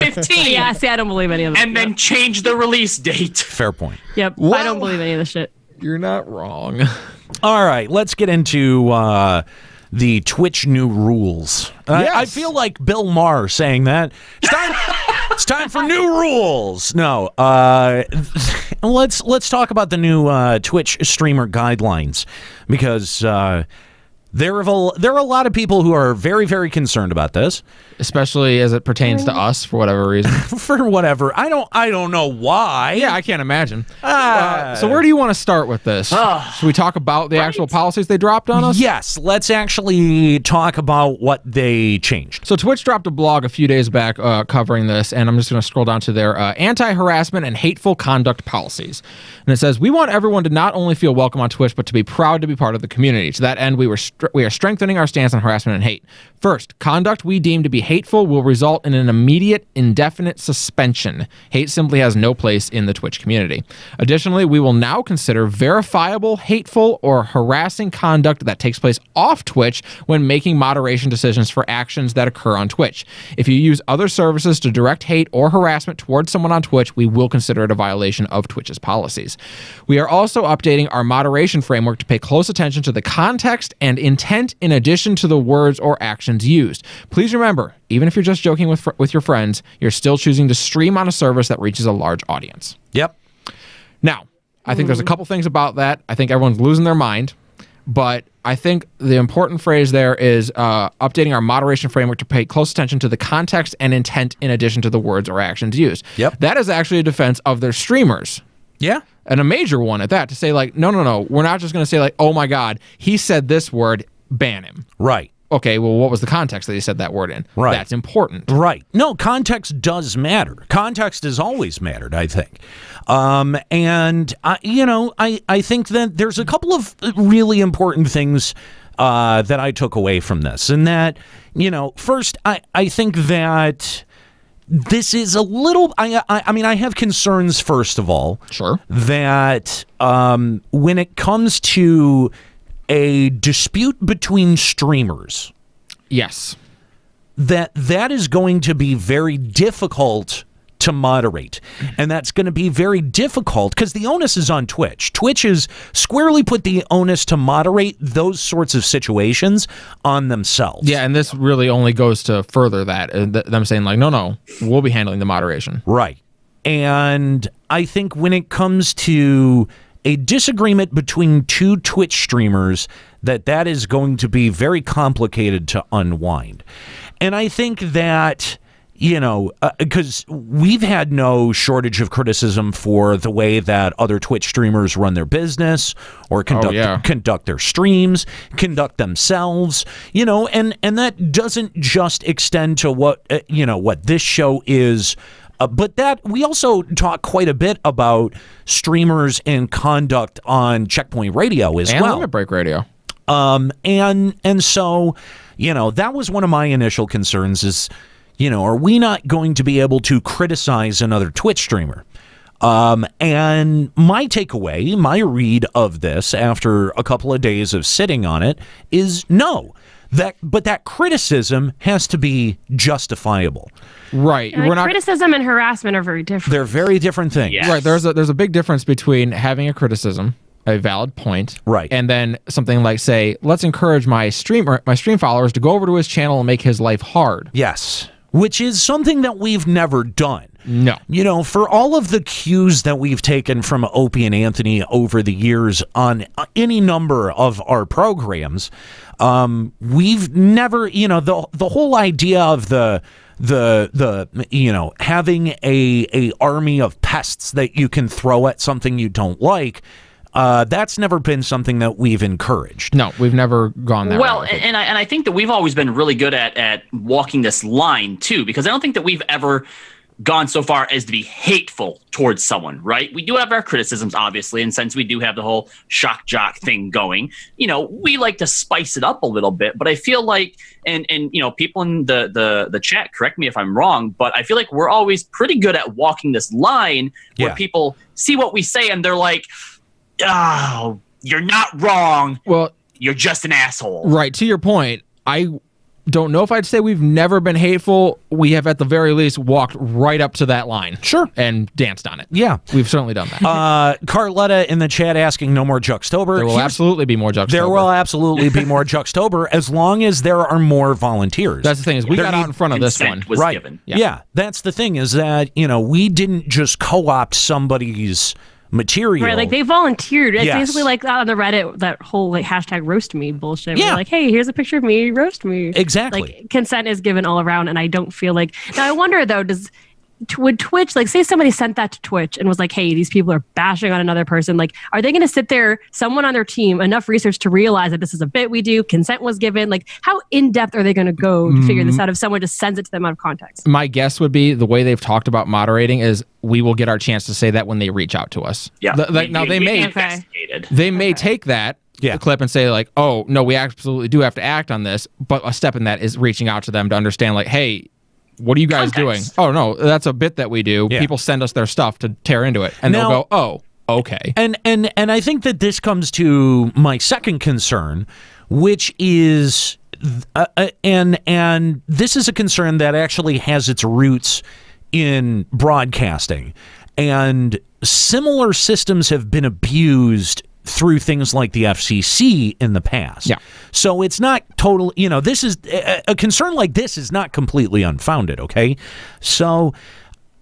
2015. Yeah, see, I don't believe any of this. And then change the release date. Fair point. Yep, Well, I don't believe any of this shit. You're not wrong. All right, let's get into the Twitch new rules. Yes. I feel like Bill Maher saying that. It's time for new rules. No, let's talk about the new Twitch streamer guidelines, because there are a lot of people who are very, very concerned about this. Especially as it pertains to us, for whatever reason. For whatever. I don't know why. Yeah, I can't imagine. So where do you want to start with this? Should we talk about the actual policies they dropped on us? Yes, let's actually talk about what they changed. So Twitch dropped a blog a few days back covering this, and I'm just going to scroll down to their anti-harassment and hateful conduct policies. And it says, we want everyone to not only feel welcome on Twitch, but to be proud to be part of the community. To that end, we are strengthening our stance on harassment and hate. First, conduct we deem to be hateful will result in an immediate, indefinite suspension. Hate simply has no place in the Twitch community. Additionally, we will now consider verifiable, hateful, or harassing conduct that takes place off Twitch when making moderation decisions for actions that occur on Twitch. If you use other services to direct hate or harassment towards someone on Twitch, we will consider it a violation of Twitch's policies. We are also updating our moderation framework to pay close attention to the context and intent in addition to the words or actions used. Please remember, even if you're just joking with your friends, you're still choosing to stream on a service that reaches a large audience. Yep. Now, I think there's a couple things about that. I think everyone's losing their mind, but I think the important phrase there is updating our moderation framework to pay close attention to the context and intent in addition to the words or actions used. Yep. That is actually a defense of their streamers. Yeah. And a major one at that, to say like, no, we're not just going to say like, oh my God, he said this word, ban him. Right. Okay, well, what was the context that he said that word in? Right. That's important. Right. No, context does matter. Context has always mattered, I think. And, I think that there's a couple of really important things that I took away from this. And that, first, I think that this is a little, I mean, I have concerns, first of all. Sure. That when it comes to a dispute between streamers, yes, that is going to be very difficult to moderate, and that's going to be very difficult because the onus is on Twitch. Twitch has squarely put the onus to moderate those sorts of situations on themselves. Yeah, and this really only goes to further that, them saying like, no, we'll be handling the moderation. Right. And I think when it comes to a disagreement between two Twitch streamers, that is going to be very complicated to unwind. And I think that, because we've had no shortage of criticism for the way that other Twitch streamers run their business or conduct their streams, conduct themselves, and that doesn't just extend to what this show is. But that we also talk quite a bit about streamers and conduct on Checkpoint Radio as well. And Limit Break Radio. And so, that was one of my initial concerns is, are we not going to be able to criticize another Twitch streamer? And my takeaway, my read of this after a couple of days of sitting on it is no. But that criticism has to be justifiable. Right. Criticism and harassment are very different. Streamer. They're very different things. Yes. Right. There's a big difference between having a criticism, a valid point, right, and then something like, say, let's encourage my stream followers to go over to his channel and make his life hard. Yes. Which is something that we've never done. No. For all of the cues that we've taken from Opie and Anthony over the years on any number of our programs, we've never, the whole idea of the having a army of pests that you can throw at something you don't like, that's never been something that we've encouraged. No, we've never gone that well, route. and I think that we've always been really good at walking this line too, because I don't think that we've ever gone so far as to be hateful towards someone, right? We do have our criticisms, obviously, and since we do have the whole shock jock thing going, we like to spice it up a little bit. But I feel like, and people in the chat, correct me if I'm wrong, but I feel like we're always pretty good at walking this line where people see what we say and they're like, "Oh, you're not wrong. Well, you're just an asshole." Right. To your point, I don't know if I'd say we've never been hateful. We have at the very least walked right up to that line. Sure. And danced on it. Yeah. We've certainly done that. Carletta in the chat asking no more Juxtober. There will absolutely be more Juxtober. There will absolutely be more Juxtober as long as there are more volunteers. That's the thing is we got out in front of this one. Was right. Given. Yeah. That's the thing is that, we didn't just co-opt somebody's material. Right, like they volunteered. It's Yes. basically like on the Reddit, that whole like hashtag roast me bullshit. Yeah. We're like, hey, here's a picture of me, roast me. Exactly. Like consent is given all around, and I don't feel like. Now I wonder though, would Twitch, like say somebody sent that to Twitch and was like, hey, these people are bashing on another person, like are they going to sit there, someone on their team, enough research to realize that this is a bit we do, consent was given, like how in depth are they going to go to figure this out if someone just sends it to them out of context? My guess would be the way they've talked about moderating is we will get our chance to say that when they reach out to us. Yeah. Now they may take that clip and say like, oh no, we absolutely do have to act on this, but a step in that is reaching out to them to understand like, hey, what are you guys doing? Oh no, that's a bit that we do. Yeah. People send us their stuff to tear into it, and they'll go, "Oh, okay." And I think that this comes to my second concern, which is, and this is a concern that actually has its roots in broadcasting, and similar systems have been abused through things like the FCC in the past. Yeah. So it's not total, this is a concern like this is not completely unfounded, okay? So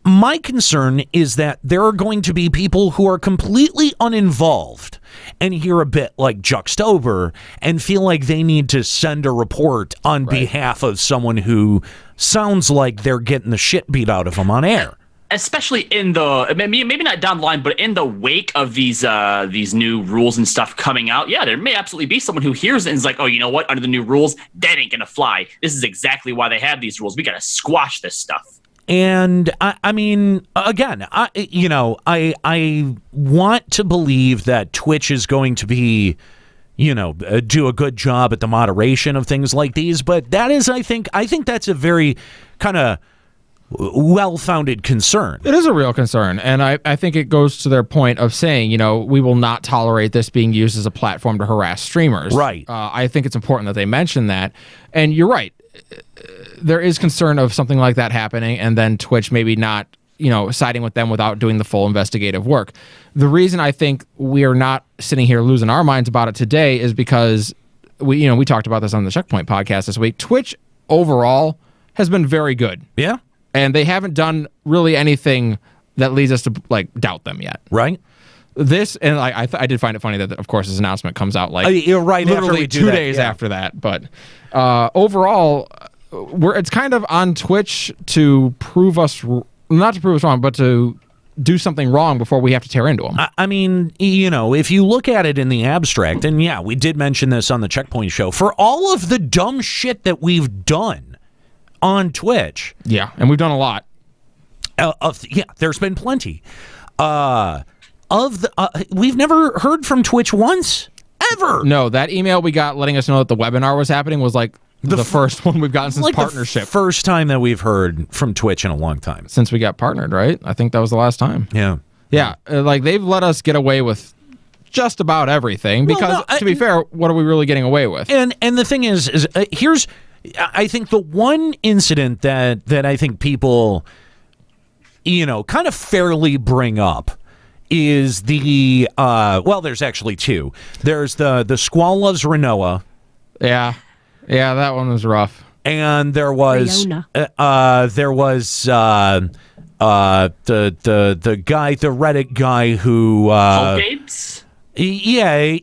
my concern is that there are going to be people who are completely uninvolved and hear a bit like Juxtober and feel like they need to send a report on behalf of someone who sounds like they're getting the shit beat out of them on air. Especially in the maybe not down the line, but in the wake of these new rules and stuff coming out, there may absolutely be someone who hears it and is like, oh, you know what? Under the new rules, that ain't gonna fly. This is exactly why they have these rules. We gotta squash this stuff. And I mean, again, I want to believe that Twitch is going to be, do a good job at the moderation of things like these, but that is, I think that's a very kind of well-founded concern. It is a real concern, and I think it goes to their point of saying, we will not tolerate this being used as a platform to harass streamers. Right. I think it's important that they mention that, and you're right. There is concern of something like that happening, and then Twitch maybe not, siding with them without doing the full investigative work. The reason I think we are not sitting here losing our minds about it today is because we talked about this on the Checkpoint podcast this week. Twitch overall has been very good. Yeah. And they haven't done really anything that leads us to doubt them yet. Right. This, and I did find it funny that, of course, this announcement comes out you're right, literally after we do 2 that, days after that. But overall, it's kind of on Twitch to prove us, not to prove us wrong, but to do something wrong before we have to tear into them. I mean, if you look at it in the abstract, and we did mention this on the Checkpoint show, for all of the dumb shit that we've done on Twitch. Yeah, and we've done a lot. There's been plenty. We've never heard from Twitch once, ever. No, that email we got letting us know that the webinar was happening was like the first one we've gotten since partnership. The first time that we've heard from Twitch in a long time. Since we got partnered, right? I think that was the last time. Yeah. Yeah, they've let us get away with just about everything because, to be fair, what are we really getting away with? And the thing is here's... I think the one incident that I think people, kind of fairly bring up is the, there's actually two. There's the Squall Loves Renoa. Yeah, that one was rough. And there was, the guy, the Reddit guy who, Hulkades? Yeah,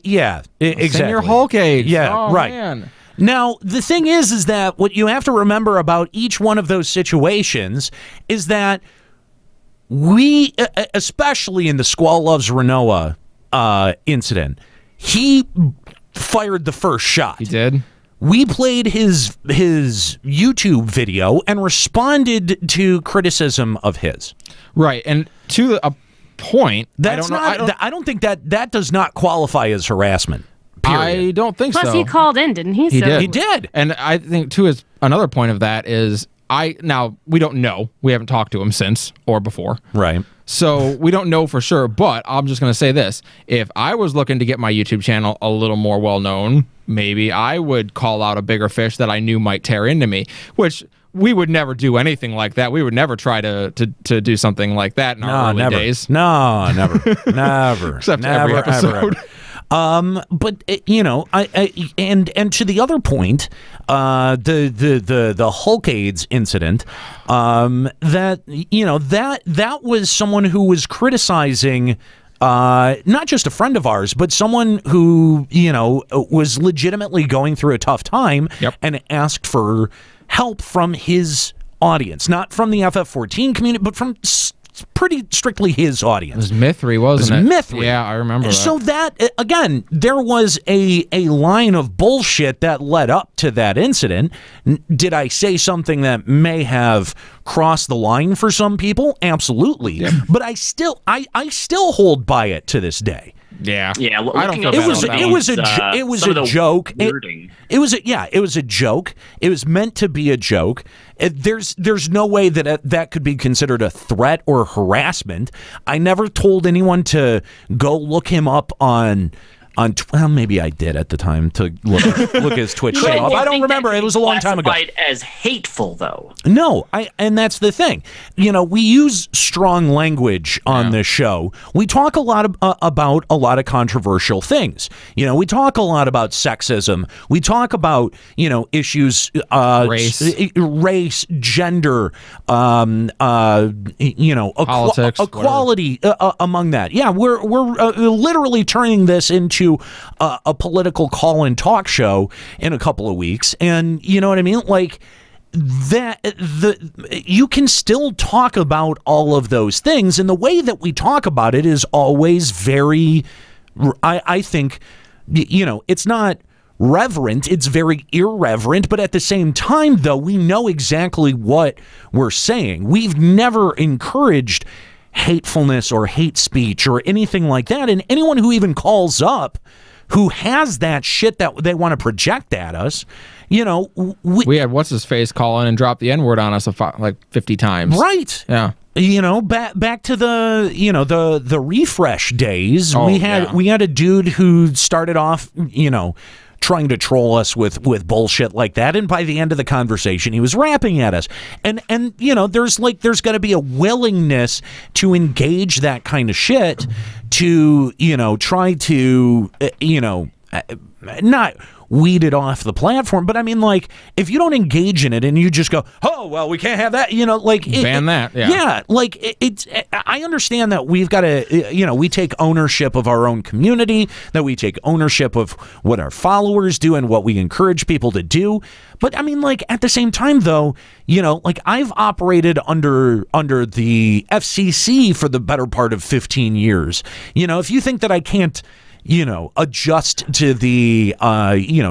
exactly. Senior Hulkades. Yeah, right. Man. Now, the thing is that what you have to remember about each one of those situations is that we, especially in the Squall Loves Renoa incident, he fired the first shot. He did? We played his YouTube video and responded to criticism of his. Right, and to a point, I don't think that does not qualify as harassment. Period. I don't think so. Plus, he called in, didn't he? He did. And I think, too, is another point of that is now, we don't know. We haven't talked to him since or before. Right. So we don't know for sure, but I'm just going to say this. If I was looking to get my YouTube channel a little more well-known, maybe I would call out a bigger fish that I knew might tear into me, which we would never do anything like that. We would never try to do something like that in our early days. No, never. Never. Except never, every episode. But and to the other point, the Hulk AIDS incident, that was someone who was criticizing not just a friend of ours, but someone who was legitimately going through a tough time and asked for help from his audience, not from the FF14 community, but from pretty strictly his audience. It was Mithri, wasn't it? Mithri. Yeah, I remember that. So that, again, there was a line of bullshit that led up to that incident. Did I say something that may have crossed the line for some people? Absolutely. Yeah. But I still hold by it to this day. Yeah, I don't feel it was a joke. It was a joke. It was meant to be a joke. There's no way that could be considered a threat or harassment. I never told anyone to go look him up on. Well, maybe I did at the time to look his Twitch channel up. I don't remember. It was a long time ago. As hateful, though. No, and that's the thing. We use strong language on this show. We talk a lot about a lot of controversial things. We talk a lot about sexism. We talk about issues, race, gender, politics, equality among that. Yeah, we're literally turning this into a political call-in talk show in a couple of weeks, and you know what I mean? Like that, you can still talk about all of those things, and the way that we talk about it is always very, I think, it's not reverent, it's very irreverent, but at the same time, though, we know exactly what we're saying. We've never encouraged hatefulness or hate speech or anything like that, and anyone who even calls up who has that shit that they want to project at us, we had what's his face call in and drop the N-word on us like 50 times, right? Yeah. Back to the refresh days. We had a dude who started off trying to troll us with bullshit like that, and by the end of the conversation he was rapping at us, and there's got to be a willingness to engage that kind of shit, to try to not weed it off the platform, but I mean, like, if you don't engage in it and you just go, oh well, we can't have that, ban that. I understand that we've got to we take ownership of our own community, that we take ownership of what our followers do and what we encourage people to do, but I mean, like, at the same time, though, like, I've operated under the FCC for the better part of 15 years. If you think that I can't adjust to the,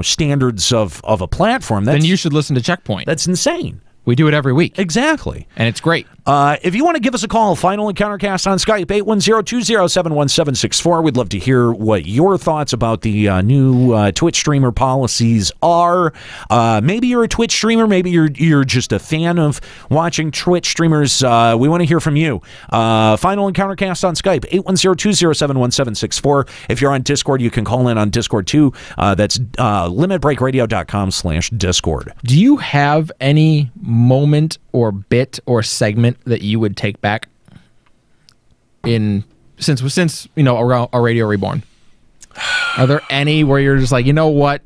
standards of a platform, then you should listen to Checkpoint. That's insane. We do it every week. Exactly. And it's great. If you want to give us a call, Final Encountercast on Skype, 810-207-1764. We'd love to hear what your thoughts about the new Twitch streamer policies are. Maybe you're a Twitch streamer. Maybe you're just a fan of watching Twitch streamers. We want to hear from you. Final Encountercast on Skype, 810-207-1764. If you're on Discord, you can call in on Discord too. That's limitbreakradio.com/Discord. Do you have any moment or bit or segment that you would take back since a Radio Reborn? Are there any where you're just like, what,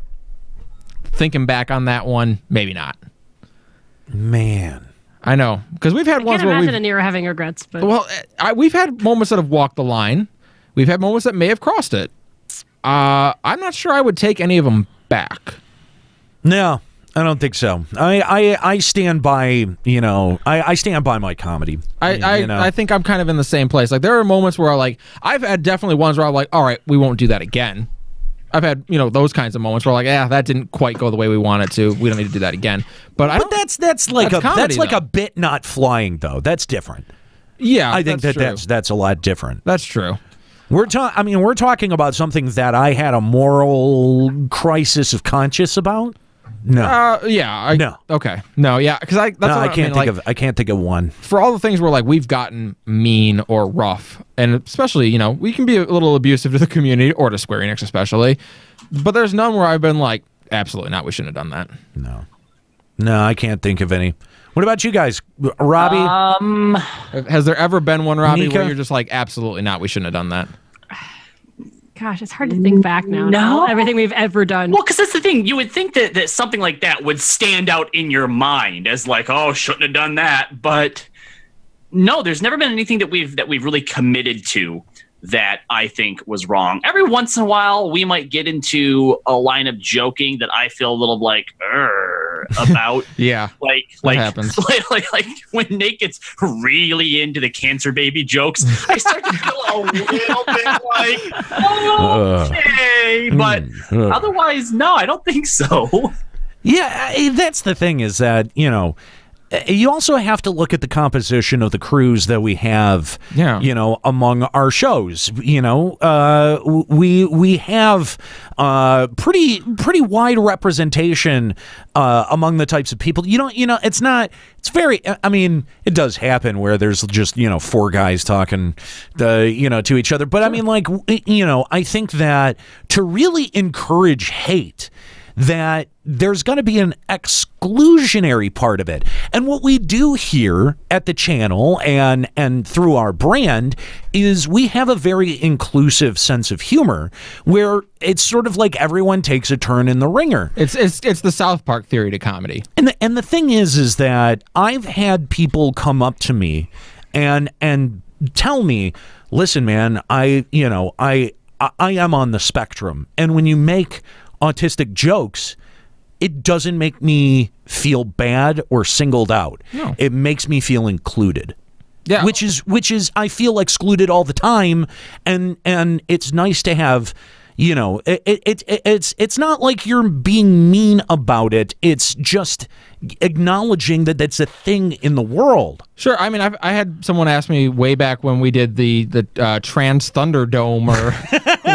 thinking back on that one, maybe not? Man, I know, because we've had ones where imagine and you're having regrets, but we've had moments that have walked the line. We've had moments that may have crossed it. I'm not sure I would take any of them back. No, I don't think so. I stand by, I stand by my comedy. I think I'm kind of in the same place. Like, there are moments where I've had definitely ones where I'm like, all right, we won't do that again. I've had, those kinds of moments where that didn't quite go the way we wanted to. We don't need to do that again. But that's like a bit not flying, though. That's different. Yeah, I think that's a lot different. That's true. We're talking about something that I had a moral crisis of conscience about. No. Yeah. No. Okay. No. Yeah. Because that's what I can't think like, of. I can't think of one. For all the things where like we've gotten mean or rough, and especially we can be a little abusive to the community or to Square Enix especially, but there's none where I've been like, absolutely not. We shouldn't have done that. No, I can't think of any. What about you guys, Robbie? Has there ever been one, Robbie, Nika? where you're just like, absolutely not? We shouldn't have done that. Gosh, it's hard to think back now. No. Everything we've ever done. Well, because that's the thing. You would think that something like that would stand out in your mind as like, oh, shouldn't have done that. But no, there's never been anything that we've really committed to that I think was wrong. Every once in a while, we might get into a line of joking that I feel a little like about. Yeah, like happens. Like when Nate gets really into the cancer baby jokes, I start to feel a little bit like, okay, but otherwise, no, I don't think so. Yeah, that's the thing is that, you also have to look at the composition of the crews that we have, among our shows. We have pretty wide representation among the types of people. It does happen where there's just, four guys talking, to each other. But I mean, like, I think that to really encourage hate, that there's going to be an exclusionary part of it. And what we do here at the channel and through our brand is we have a very inclusive sense of humor where it's sort of like everyone takes a turn in the ringer. It's the South Park theory to comedy. And the thing is that I've had people come up to me and tell me, listen, man, I am on the spectrum. And when you make autistic jokes, it doesn't make me feel bad or singled out. No. It makes me feel included. Yeah. Which is I feel excluded all the time, and it's nice to have, it's not like you're being mean about it. It's just acknowledging that that's a thing in the world. Sure. I mean, I had someone ask me way back when we did the Trans Thunderdome, or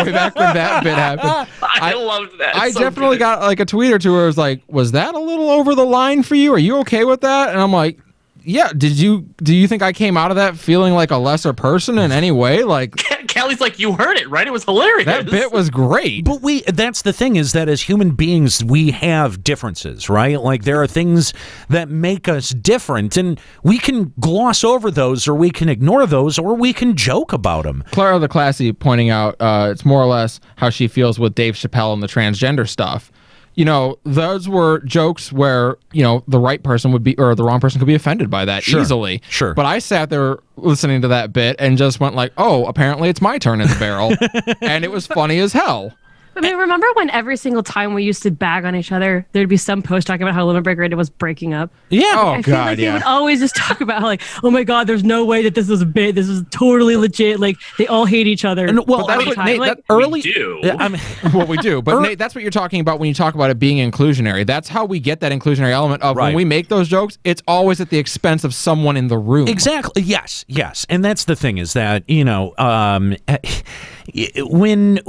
way back when that bit happened. I loved that. I So definitely good. got like a tweet or two where it was like, was that a little over the line for you? Are you okay with that? And I'm like, yeah. Do you think I came out of that feeling like a lesser person in any way? Like, Callie's like, you heard it, right? It was hilarious. that bit was great. But that's the thing, is that as human beings, we have differences, right? Like, there are things that make us different, and we can gloss over those, or we can ignore those, or we can joke about them. Clara the Classy pointing out it's more or less how she feels with Dave Chappelle and the transgender stuff. Those were jokes where, the right person would be, or the wrong person could be offended by that easily. Sure. But I sat there listening to that bit and just went like, oh, apparently it's my turn in the barrel. And it was funny as hell. I mean, remember when every single time we used to bag on each other, there'd be some post talking about how Limit Break Radio was breaking up? Yeah. Oh, I feel God, like yeah. they would always just talk about how, like, oh my God, there's no way that this was a bit. This was totally legit. Like, they all hate each other. And, well, But that's I what mean, Nate, like, that early. We do. I mean, what we do. But Nate, that's what you're talking about when you talk about it being inclusionary. That's how we get that inclusionary element of Right. when we make those jokes, it's always at the expense of someone in the room. Exactly. Yes. And that's the thing, is that, when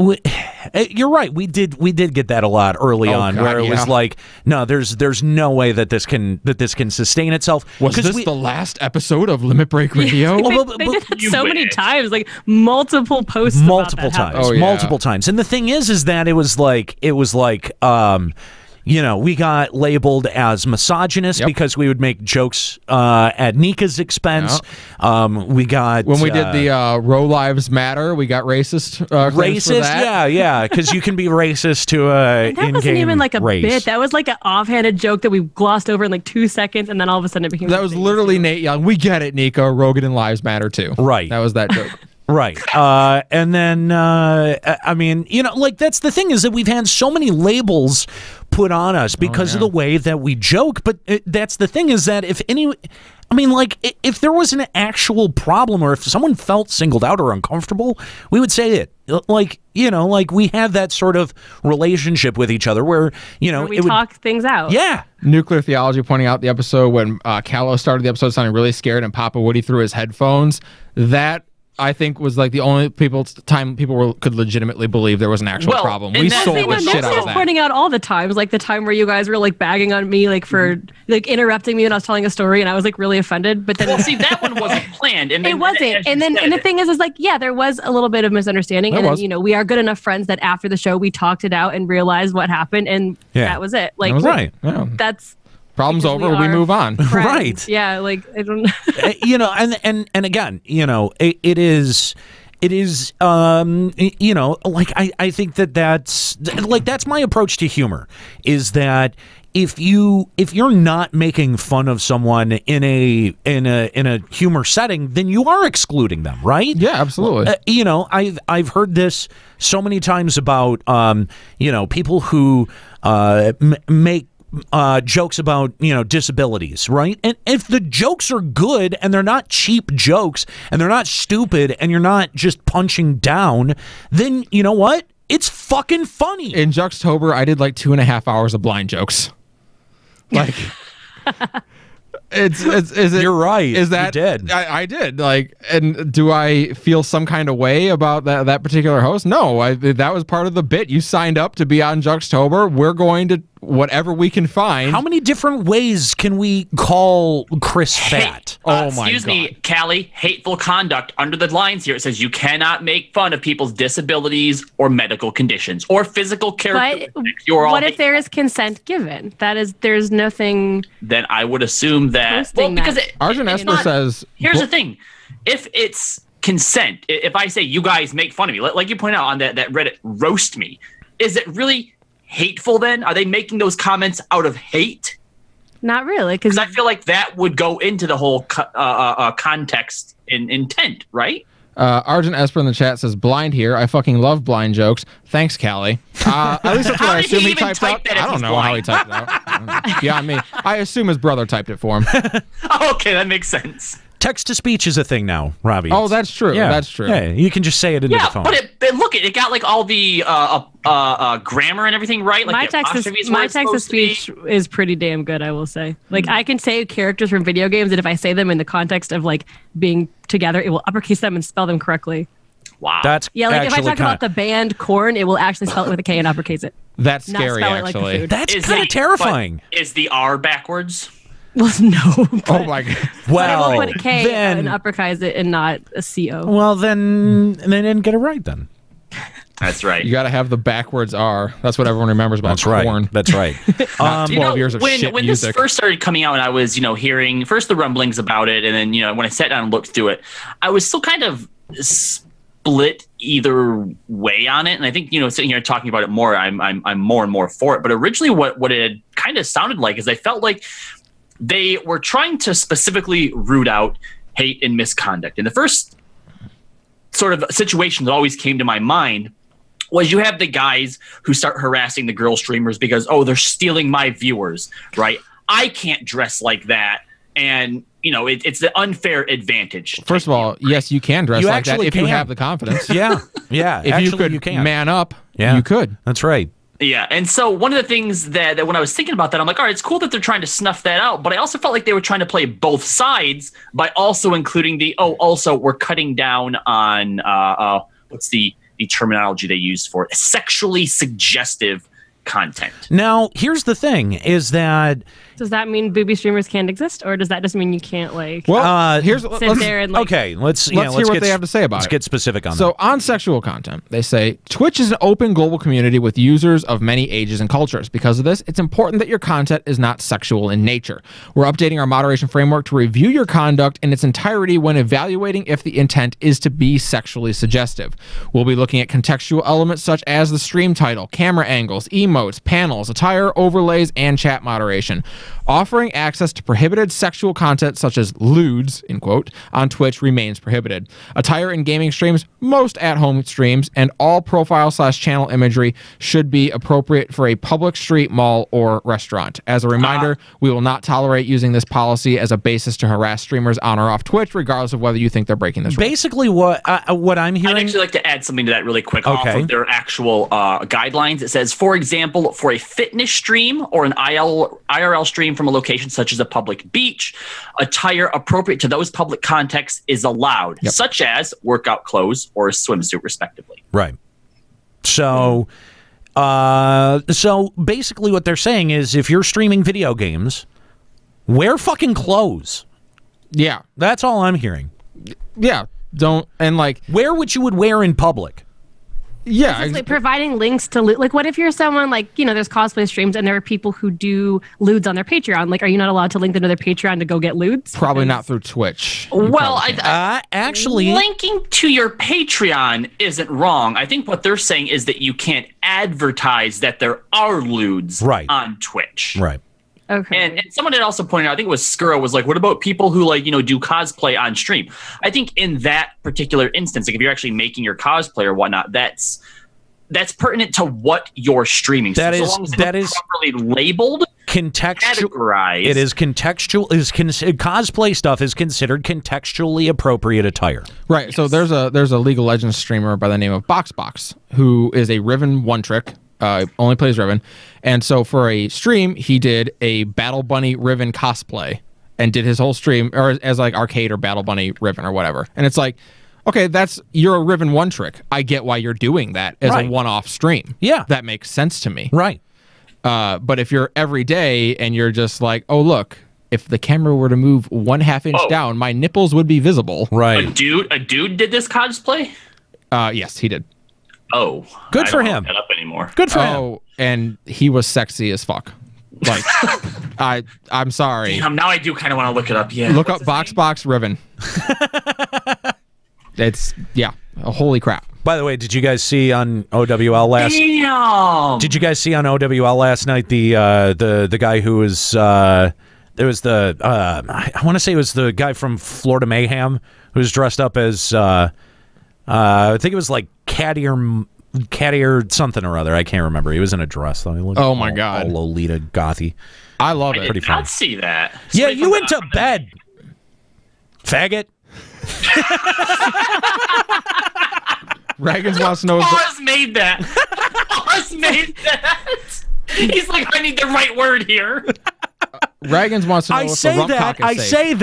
you're right, we did get that a lot early on, God, where it was yeah. like, no, there's no way that this can sustain itself. Was 'Cause this the last episode of Limit Break Radio? They did that You so many wish. times, like multiple posts. multiple about that times, happened. Oh, yeah. multiple times. And the thing is that it was like we got labeled as misogynist because we would make jokes at Nika's expense. We got When we did the Row Lives Matter, we got racist. claims for racist, that. yeah, because you can be racist to And that wasn't even like a race. bit. That was like an offhanded joke that we glossed over in like 2 seconds, and then all of a sudden it became. That was literally Nate Young. We get it, Nico. Rogan and Lives Matter too. Right. That was that joke. Right. And then, I mean, like, that's the thing, is that we've had so many labels put on us because of the way that we joke. But that's the thing, is that if there was an actual problem, or if someone felt singled out or uncomfortable, we would say it. Like we have that sort of relationship with each other where, Where we talk things out. Yeah. Nuclear Theology pointing out the episode when Callow started the episode sounding really scared and Papa Woody threw his headphones. That I think was like the only time people could legitimately believe there was an actual problem. We sold the shit out of that. Pointing out all the times, like the time where you guys were like bagging on me, like for like interrupting me when I was telling a story, and I was like really offended. But then, see, that one wasn't planned, and then, it wasn't. And the thing is like, yeah, there was a little bit of misunderstanding, and then, we are good enough friends that after the show we talked it out and realized what happened, and that was it. Like, that was right. Yeah. That's. Problem's over. We move on. Friends. Right. Yeah. Like, I don't know. And again, it is, like, I think that's my approach to humor, is that if you're not making fun of someone in a humor setting, then you are excluding them, right? Yeah, absolutely. I've heard this so many times about people who make jokes about disabilities, right? And if the jokes are good and they're not cheap jokes and they're not stupid and you're not just punching down, then you know what? It's fucking funny. In Juxtober, I did like 2.5 hours of blind jokes. Like, is it? You're right. Is that you did? I did. Like, and do I feel some kind of way about that particular host? No, that was part of the bit. You signed up to be on Juxtober. We're going to whatever we can find. How many different ways can we call Chris fat? Oh my excuse God. me, Callie. Hateful conduct. Under the lines here, it says you cannot make fun of people's disabilities or medical conditions or physical characteristics. What if there is consent given? There's nothing. Then I would assume that. Well, because Arjun Esper says. Here's the thing: if it's consent, if I say you guys make fun of me, like you point out on that Reddit roast me, is it really hateful then? Are they making those comments out of hate? Not really, because I feel like that would go into the whole context and intent, right? Arjun Esper in the chat says, blind here. I fucking love blind jokes. Thanks, Callie. At least that's what I assume he typed out. I don't know how he typed it out. Beyond me. I assume his brother typed it for him. Okay, that makes sense. Text-to-speech is a thing now, Robbie. Oh, that's true. Yeah. That's true. Yeah, you can just say it into the phone. But look, it got like all the grammar and everything right. Like my text-to-speech is pretty damn good, I will say. Like, I can say characters from video games, and if I say them in the context of like being together, it will uppercase them and spell them correctly. Wow. That's if I talk about the band Korn, it will actually spell it with a K and uppercase it. That's scary, actually. That's kind of terrifying. Is the R backwards? Well, no. Oh my God. Well, put a K and uppercase it and not a CO. Well, then they didn't get it right then. That's right. You got to have the backwards R. That's what everyone remembers about Korn. That's right. 12 years of shit when music. This first started coming out and I was, hearing first the rumblings about it, and then, when I sat down and looked through it, I was still kind of split either way on it. And I think, sitting here talking about it more, I'm more and more for it. But originally what it had kind of sounded like is I felt like they were trying to specifically root out hate and misconduct. And the first sort of situation that always came to my mind was you have the guys who start harassing the girl streamers because, they're stealing my viewers, right? I can't dress like that. And, it's the unfair advantage. First of all, yes, you can dress like that if you have the confidence. Yeah. If you could man up, you could. That's right. Yeah, and so one of the things that when I was thinking about that, I'm like, all right, it's cool that they're trying to snuff that out, but I also felt like they were trying to play both sides by also including also we're cutting down on, what's the terminology they used for it? Sexually suggestive content. Now, here's the thing, is that... Does that mean booby streamers can't exist, or does that just mean you can't, like... Well, sit there and, like... Okay, let's hear what they have to say about it. Let's get specific on that. So, on sexual content, they say, Twitch is an open global community with users of many ages and cultures. Because of this, it's important that your content is not sexual in nature. We're updating our moderation framework to review your conduct in its entirety when evaluating if the intent is to be sexually suggestive. We'll be looking at contextual elements such as the stream title, camera angles, emotes, panels, attire, overlays, and chat moderation. Offering access to prohibited sexual content such as lewds, in quote, on Twitch remains prohibited. Attire in gaming streams, most at-home streams, and all profile/channel imagery should be appropriate for a public street, mall, or restaurant. As a reminder, we will not tolerate using this policy as a basis to harass streamers on or off Twitch, regardless of whether you think they're breaking this rule. Basically, what I'm hearing... I'd actually like to add something to that really quick off of their actual guidelines. It says, for example, for a fitness stream or an IRL stream, stream from a location such as a public beach, attire appropriate to those public contexts is allowed, such as workout clothes or a swimsuit, respectively. Right. So, so basically what they're saying is if you're streaming video games, wear fucking clothes. Yeah. That's all I'm hearing. Yeah. Don't, and like... Wear what you would wear in public. Yeah. It's like providing links to, like, what if you're someone like, you know, there's cosplay streams and there are people who do lewds on their Patreon. Like, are you not allowed to link them to their Patreon to go get lewds? Probably not through Twitch. Well, actually, linking to your Patreon isn't wrong. I think what they're saying is that you can't advertise that there are lewds on Twitch. Right. Okay. And someone had also pointed out, I think it was Skuro, was like, what about people who, like, you know, do cosplay on stream? I think in that particular instance, like if you're actually making your cosplay or whatnot, that's pertinent to what you're streaming. So long as it's properly labeled, categorized. It is contextual. Cosplay stuff is considered contextually appropriate attire. Right. Yes. So there's a League of Legends streamer by the name of BoxBox who is a Riven one trick. Only plays Riven. And so for a stream, he did a Battle Bunny Riven cosplay and did his whole stream or as like arcade or Battle Bunny Riven or whatever. And it's like, okay, you're a Riven one trick. I get why you're doing that as a one-off stream. Yeah. That makes sense to me. Right. But if you're every day and you're just like, oh, look, if the camera were to move 1/2 inch down, my nipples would be visible. Right. A dude did this cosplay? Yes, he did. Oh, good for him. Not up anymore. Good for him. Oh, and he was sexy as fuck. Like, I'm sorry. Damn, now I do kind of want to look it up. Yeah, look up BoxBox Riven. It's holy crap. By the way, did you guys see on OWL last? Damn. Did you guys see on OWL last night the guy who was there was the I want to say it was the guy from Florida Mayhem who was dressed up as I think it was like Cattier something or other. I can't remember. He was in a dress though. He looked oh my god, all Lolita gothy. I love it. I did not see that. Yeah, you went to bed, faggot. Reagan's wants to know. ToS made that. ToS made that. He's like, I need the right word here. Reagan's wants to know if the rump cock is safe.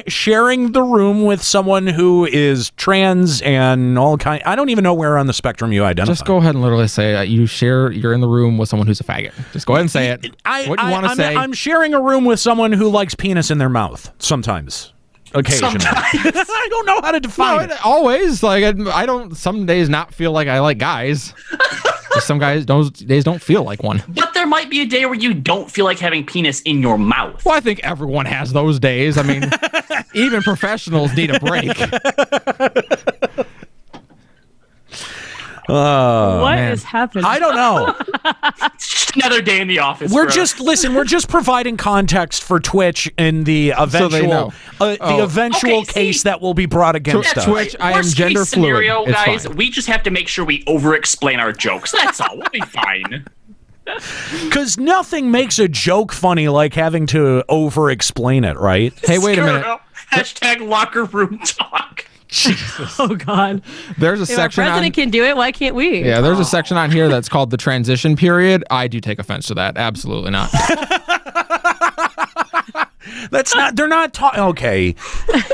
Sharing the room with someone who is trans and all kind. I don't even know where on the spectrum you identify. Just go ahead and literally say you're in the room with someone who's a faggot. Just go ahead and say it. What you want to say? I'm sharing a room with someone who likes penis in their mouth sometimes. Occasionally. I don't know how to define it. Always. Like I don't some days not feel like I like guys. Some guys those days don't feel like one. But there might be a day where you don't feel like having penis in your mouth. Well, I think everyone has those days. I mean, even professionals need a break. What is happening? I don't know. Just another day in the office. We're just providing context for Twitch in the eventual case that will be brought against us. Twitch, I am gender scenario, fluid. Guys, we just have to make sure we over-explain our jokes. That's all. We'll be fine. Because nothing makes a joke funny like having to over-explain it, right? Hey, wait a minute. Hashtag locker room talk. Jesus. Oh God. There's a if section. Our president can do it. Why can't we? Yeah, there's a section on here that's called the transition period. I do take offense to that. Absolutely not. That's not. They're not talking. Okay.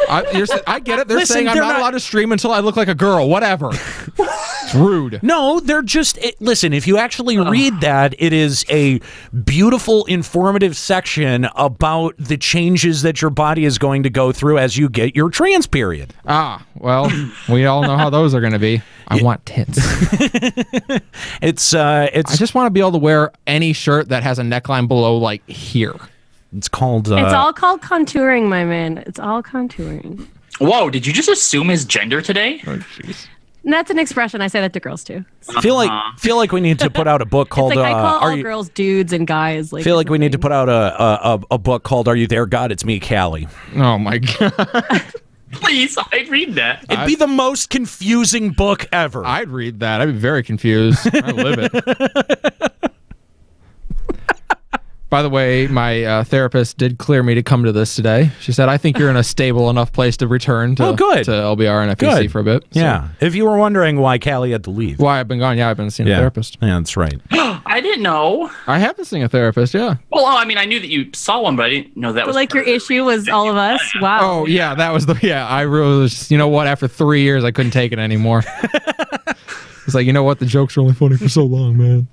I get it. They're saying I'm not allowed to stream until I look like a girl. Whatever. It's rude. No, they're just. Listen, if you actually read that, it is a beautiful, informative section about the changes that your body is going to go through as you get your trans period. Ah, well, we all know how those are going to be. I want tits. It's. I just want to be able to wear any shirt that has a neckline below, like here. It's called. It's all called contouring, my man. It's all contouring. Whoa! Did you just assume his gender today? Oh, jeez. And that's an expression. I say that to girls too. Feel like we need to put out a book called. It's like I call all girls dudes and guys. Like, feel like we need to put out a book called "Are You There, God? It's Me, Callie." Oh my god. Please, I'd read that. It'd be the most confusing book ever. I'd read that. I'd be very confused. I live it. By the way, my therapist did clear me to come to this today. She said, I think you're in a stable enough place to return to, to LBR and FEC for a bit. So. Yeah. If you were wondering why Callie had to leave. Why I've been gone, I've been seeing a therapist. Yeah, that's right. I didn't know. I have been seeing a therapist, yeah. Well, I mean, I knew that you saw one, but I didn't know that was like your issue was all of us. Wow. Oh, yeah, that was I really was, you know what, after 3 years, I couldn't take it anymore. It's like, you know what, the jokes are only funny for so long, man.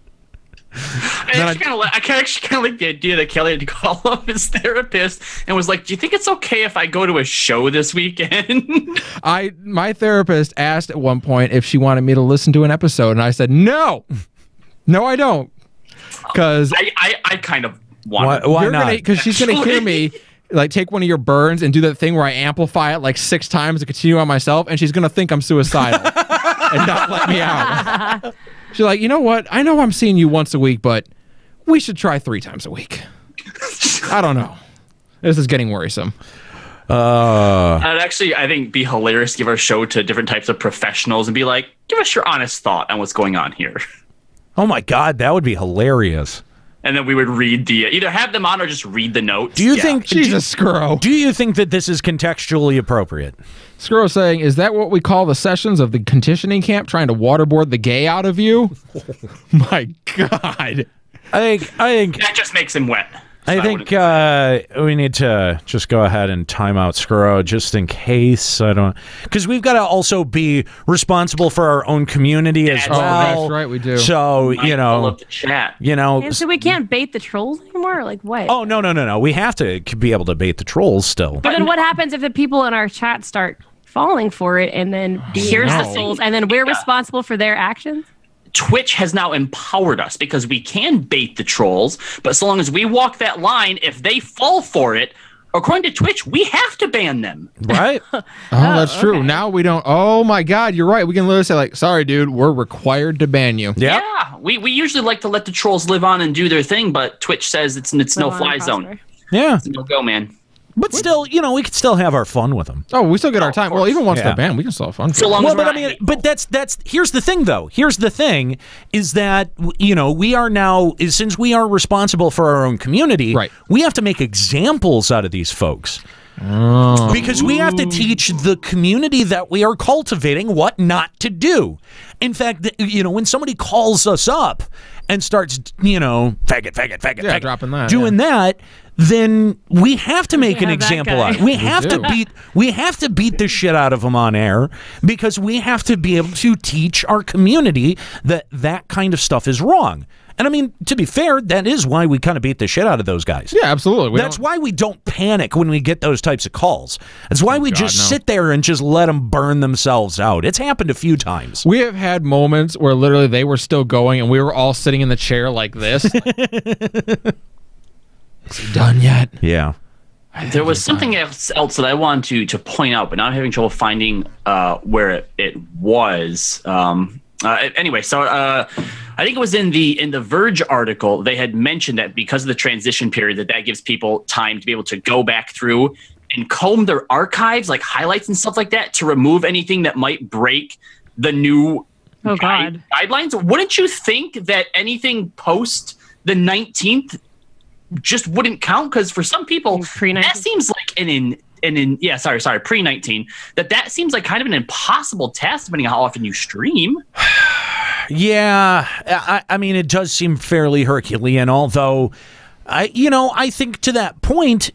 I actually kind of like the idea that Kelly had to call up his therapist and was like, "Do you think it's okay if I go to a show this weekend?" My therapist asked at one point if she wanted me to listen to an episode, and I said no, I don't, because I kind of want. Why not? Because she's gonna hear me. Like, take one of your burns and do that thing where I amplify it like 6 times to continue on myself, and she's gonna think I'm suicidal and not let me out. She's like, you know what? I know I'm seeing you once a week, but we should try 3 times a week. I don't know. This is getting worrisome. I'd actually, I think, be hilarious to give our show to different types of professionals and be like, give us your honest thought on what's going on here. Oh my God, that would be hilarious. And then we would read either have them on or just read the notes. Do you think, Jesus, Skuro. Do you think that this is contextually appropriate? Skuro saying, is that what we call the sessions of the conditioning camp, trying to waterboard the gay out of you? My God. I think that just makes him wet. I think we need to just go ahead and time out Skuro just in case. Because we've got to also be responsible for our own community as well. That's right, we do. So, love the chat. And so we can't bait the trolls anymore? Or like what? Oh, no. We have to be able to bait the trolls still. But then what happens if the people in our chat start falling for it and then here's the souls and then we're responsible for their actions? Twitch has now empowered us because we can bait the trolls, but so long as we walk that line, if they fall for it, according to Twitch, we have to ban them. Right? That's true. Okay. Now we don't. Oh my God, you're right. We can literally say like, sorry, dude, we're required to ban you. Yep. Yeah. We usually like to let the trolls live on and do their thing, but Twitch says it's no fly zone. Yeah. It's no go, man. But still, we could still have our fun with them. Oh, we still get our time. Well, even once they're banned, we can still have fun. So long as but that's here's the thing though. Here's the thing is that we are now since we are responsible for our own community, right. We have to make examples out of these folks. Oh. Because we have to teach the community that we are cultivating what not to do. In fact, when somebody calls us up and starts, faggot, dropping that, doing that, then we have to make an example out. We have to beat the shit out of them on air because we have to be able to teach our community that kind of stuff is wrong. And I mean, to be fair, that is why we kind of beat the shit out of those guys. Yeah, absolutely. That's why we don't panic when we get those types of calls. That's why we sit there and just let them burn themselves out. It's happened a few times. We have had moments where literally they were still going and we were all sitting in the chair like this. Is he done yet? Yeah. There was something else that I wanted to point out, but now I'm having trouble finding where it was. Anyway, so I think it was in the Verge article. They had mentioned that because of the transition period, that gives people time to be able to go back through and comb their archives, like highlights and stuff like that, to remove anything that might break the new guidelines. Wouldn't you think that anything post the 19th just wouldn't count? Because for some people, that seems like pre-19, that seems like kind of an impossible task depending on how often you stream. Yeah, I mean, it does seem fairly Herculean, although, I think to that point,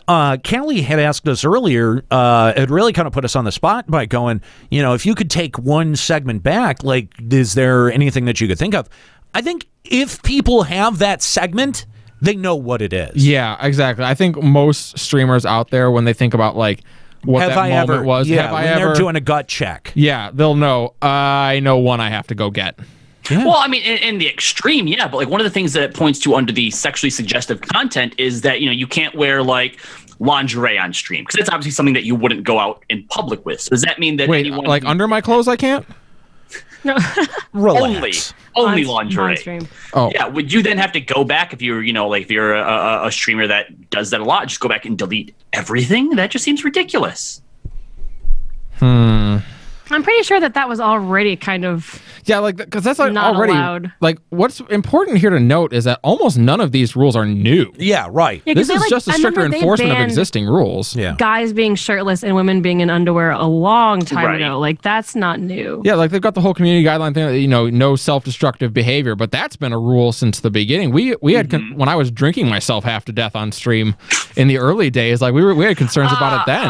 Callie had asked us earlier, it really kind of put us on the spot by going, if you could take one segment back, like, is there anything that you could think of? I think if people have that segment, they know what it is. Yeah, exactly. I think most streamers out there, when they think about like what that moment was, when they're doing a gut check, they'll know. I know one I have to go get. Yeah. Well, I mean, in the extreme, but like one of the things that it points to under the sexually suggestive content is that you can't wear like lingerie on stream because it's obviously something that you wouldn't go out in public with. So does that mean that like under my clothes I can't? No. Only lingerie. Oh. Yeah. Would you then have to go back if you're, if you're a streamer that does that a lot, just go back and delete everything? That just seems ridiculous. I I'm pretty sure that was already kind of like because that's like not already allowed. like what's important here to note is that almost none of these rules are new. Yeah, right. Yeah, This is they, just a I stricter remember they enforcement of banned existing rules. Yeah. guys being shirtless and women being in underwear a long time Right. ago. Like that's not new. Yeah, like they've got the whole community guideline thing, you know, no self-destructive behavior, but that's been a rule since the beginning. We had when I was drinking myself half to death on stream in the early days, like we had concerns about it then.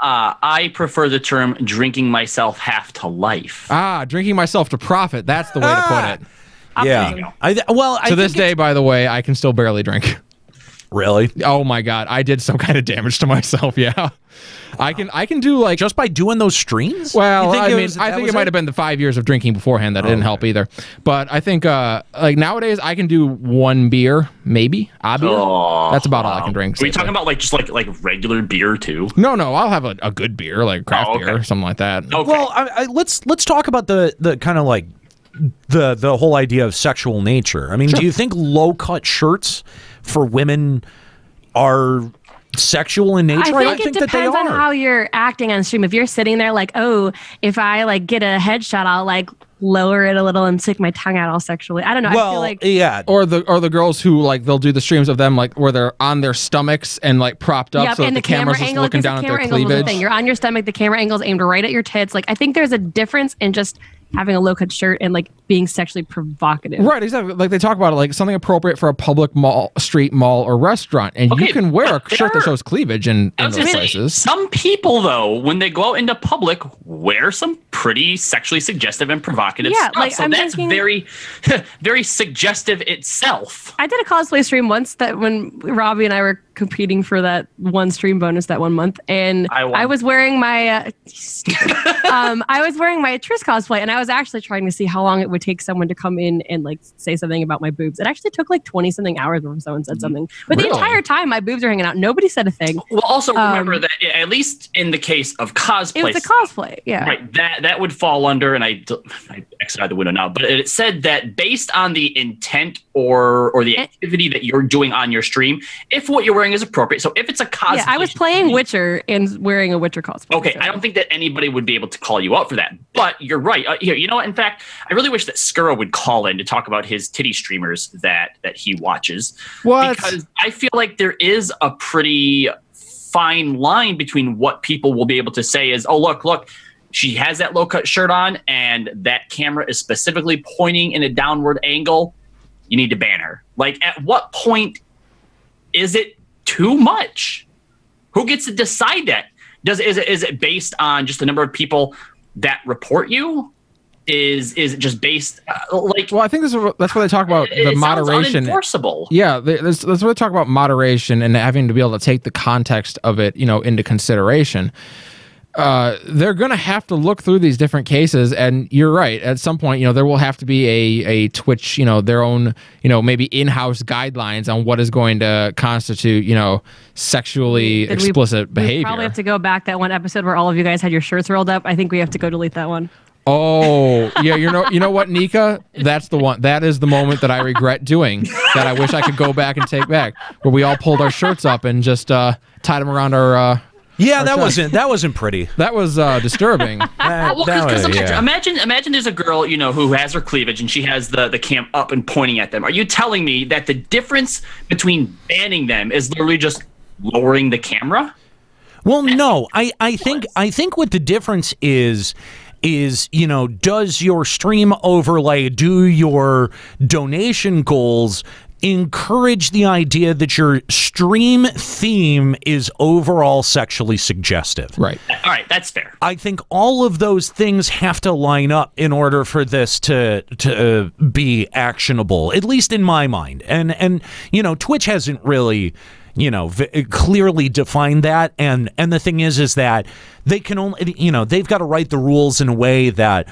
I prefer the term drinking myself half to life. Drinking myself to profit. That's the way to put it. Yeah. To this day, by the way, I can still barely drink. Really? Oh my god, I did some kind of damage to myself. Yeah, I can do like Just by doing those streams? Well, You I mean, was- I that think was it might have been the 5 years of drinking beforehand that didn't help either. But I think like nowadays I can do one beer, maybe a beer. That's about all I can drink. Are we safely. talking about like just like regular beer too? No, I'll have a good beer, like craft okay. beer or something like that. Okay. Well, let's talk about the kind of like the whole idea of sexual nature. I mean, do you think low cut shirts for women are sexual in nature? I don't think it that they depends on are. how you're acting on stream. If you're sitting there like, oh, if I like get a headshot, I'll like lower it a little and stick my tongue out all sexually. I don't know. I feel like yeah. Or the girls who like they'll do the streams of them like where they're on their stomachs and like propped up so that and the camera's just looking down at their cleavage. You're on your stomach, the camera angle's aimed right at your tits. Like I think there's a difference in just having a low cut shirt and like being sexually provocative. Right, exactly. Like they talk about it, like something appropriate for a public mall, street mall, or restaurant, and Okay, you can wear a but shirt that there- shows cleavage in I was those gonna say, places. some people though, when they go out into public, wear some pretty sexually suggestive and provocative Yeah, stuff. like, So I'm that's thinking- very, very suggestive itself. I did a cosplay stream once that when Robbie and I were competing for that one stream bonus that 1 month, and I won. I was wearing my I was wearing my Triss cosplay, and I was actually trying to see how long it would take someone to come in and like say something about my boobs. It actually took like 20 something hours before someone said something, but Really? the entire time my boobs were hanging out. Nobody said a thing. Well, also remember that at least in the case of cosplay, It was a cosplay, yeah. right? That would fall under, and I exit out the window now. But it said that based on the intent or the activity that you're doing on your stream, if what you're wearing is appropriate, so if it's a cosplay, Yeah, I was playing Witcher and wearing a Witcher cosplay. Okay, so. I don't think that anybody would be able to call you out for that. But you're right. Here, you know what? In fact, I really wish that Skuro would call in to talk about his titty streamers that he watches. What? Because I feel like there is a pretty fine line between what people will be able to say is, oh, look, she has that low-cut shirt on, and that camera is specifically pointing in a downward angle. You need to ban her. Like, at what point is it too much? Who gets to decide that? Is it based on just the number of people that report you? Is it just based like? Well, I think that's what they talk about the moderation. Unenforceable. Yeah, that's what they talk about moderation and having to be able to take the context of it, into consideration. They're going to have to look through these different cases, and you're right. At some point, there will have to be a Twitch, their own, maybe in-house guidelines on what is going to constitute, sexually explicit behavior. We probably have to go back that one episode where all of you guys had your shirts rolled up. I think we have to go delete that one. Oh, yeah, you know what, Nika? That's the one. That is the moment that I regret doing, that I wish I could go back and take back, where we all pulled our shirts up and just tied them around our Yeah, that wasn't pretty. That was disturbing. Imagine there's a girl, who has her cleavage and she has the cam up and pointing at them. Are you telling me that the difference between banning them is literally just lowering the camera? Well, no. I think what the difference is does your stream overlay, do your donation goals encourage the idea that your stream theme is overall sexually suggestive? Right. All right, that's fair. I think all of those things have to line up in order for this to be actionable, at least in my mind. And Twitch hasn't really clearly defined that, and the thing is that they can only they've got to write the rules in a way that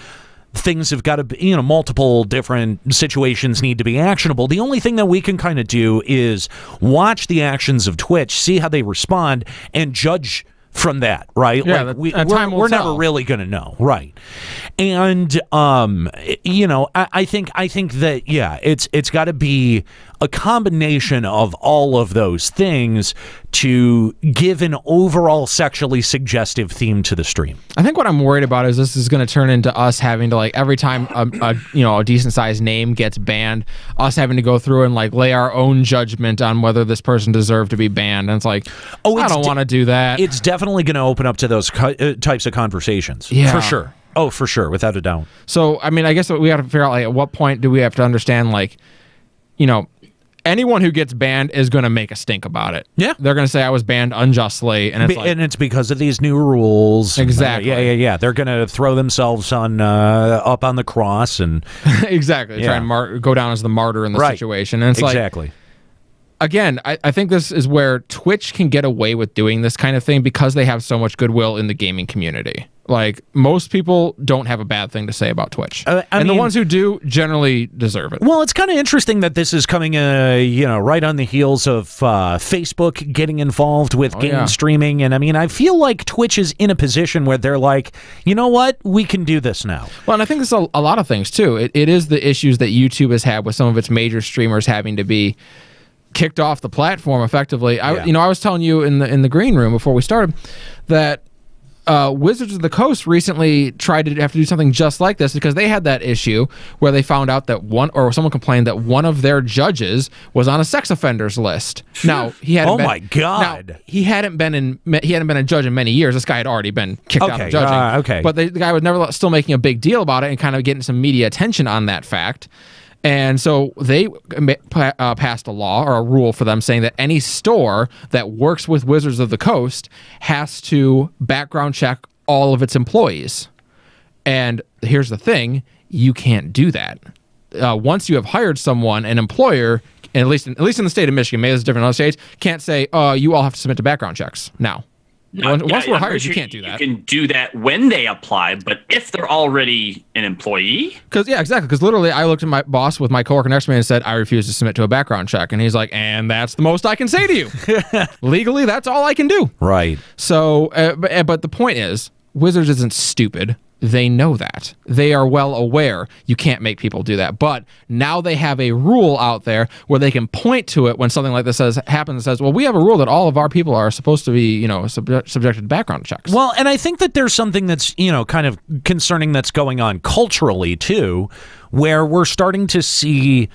things have got to be, multiple different situations need to be actionable. The only thing that we can kind of do is watch the actions of Twitch, see how they respond, and judge from that, right? Yeah, we're never really going to know, right? And I think that it's got to be a combination of all of those things to give an overall sexually suggestive theme to the stream. I think what I'm worried about is this is going to turn into us having to, like, every time a decent sized name gets banned, us having to go through and like lay our own judgment on whether this person deserved to be banned. And it's like, I don't want to do that. It's definitely going to open up to those types of conversations. Yeah. For sure. Oh, for sure, without a doubt. So, I mean, I guess we got to figure out, like, at what point do we have to understand, like, anyone who gets banned is going to make a stink about it. Yeah. They're going to say I was banned unjustly. And it's because of these new rules. Exactly. Yeah. They're going to throw themselves up on the cross and exactly. Try and go down as the martyr in the situation. And it's exactly. Again, I think this is where Twitch can get away with doing this kind of thing because they have so much goodwill in the gaming community. Like, most people don't have a bad thing to say about Twitch. And the ones who do generally deserve it. Well, it's kind of interesting that this is coming, right on the heels of Facebook getting involved with game streaming. And I mean, I feel like Twitch is in a position where they're like, you know what? We can do this now. Well, and I think there's a lot of things, too. It is the issues that YouTube has had with some of its major streamers having to be kicked off the platform effectively. I was telling you in the green room before we started that Wizards of the Coast recently tried to have to do something just like this because they had that issue where they found out that someone complained that one of their judges was on a sex offenders list. Now he hadn't. My God! Now, he hadn't been a judge in many years. This guy had already been kicked out of judging. But the guy was never still making a big deal about it and kind of getting some media attention on that fact. And so they passed a law or a rule for them saying that any store that works with Wizards of the Coast has to background check all of its employees. And here's the thing, you can't do that. Once you have hired someone, an employer, and at least in the state of Michigan, maybe it's different in other states, can't say, you all have to submit to background checks now. Once we're hired, you can't do that. You can do that when they apply, but if they're already an employee? Exactly. Because literally, I looked at my boss with my coworker next to me and said, I refuse to submit to a background check. And he's like, and that's the most I can say to you. Legally, that's all I can do. Right. So, but the point is, Wizards isn't stupid. They know that. They are well aware you can't make people do that. But now they have a rule out there where they can point to it when something like this happens and says, well, we have a rule that all of our people are supposed to be, subjected to background checks. Well, and I think that there's something that's, kind of concerning that's going on culturally, too, where we're starting to see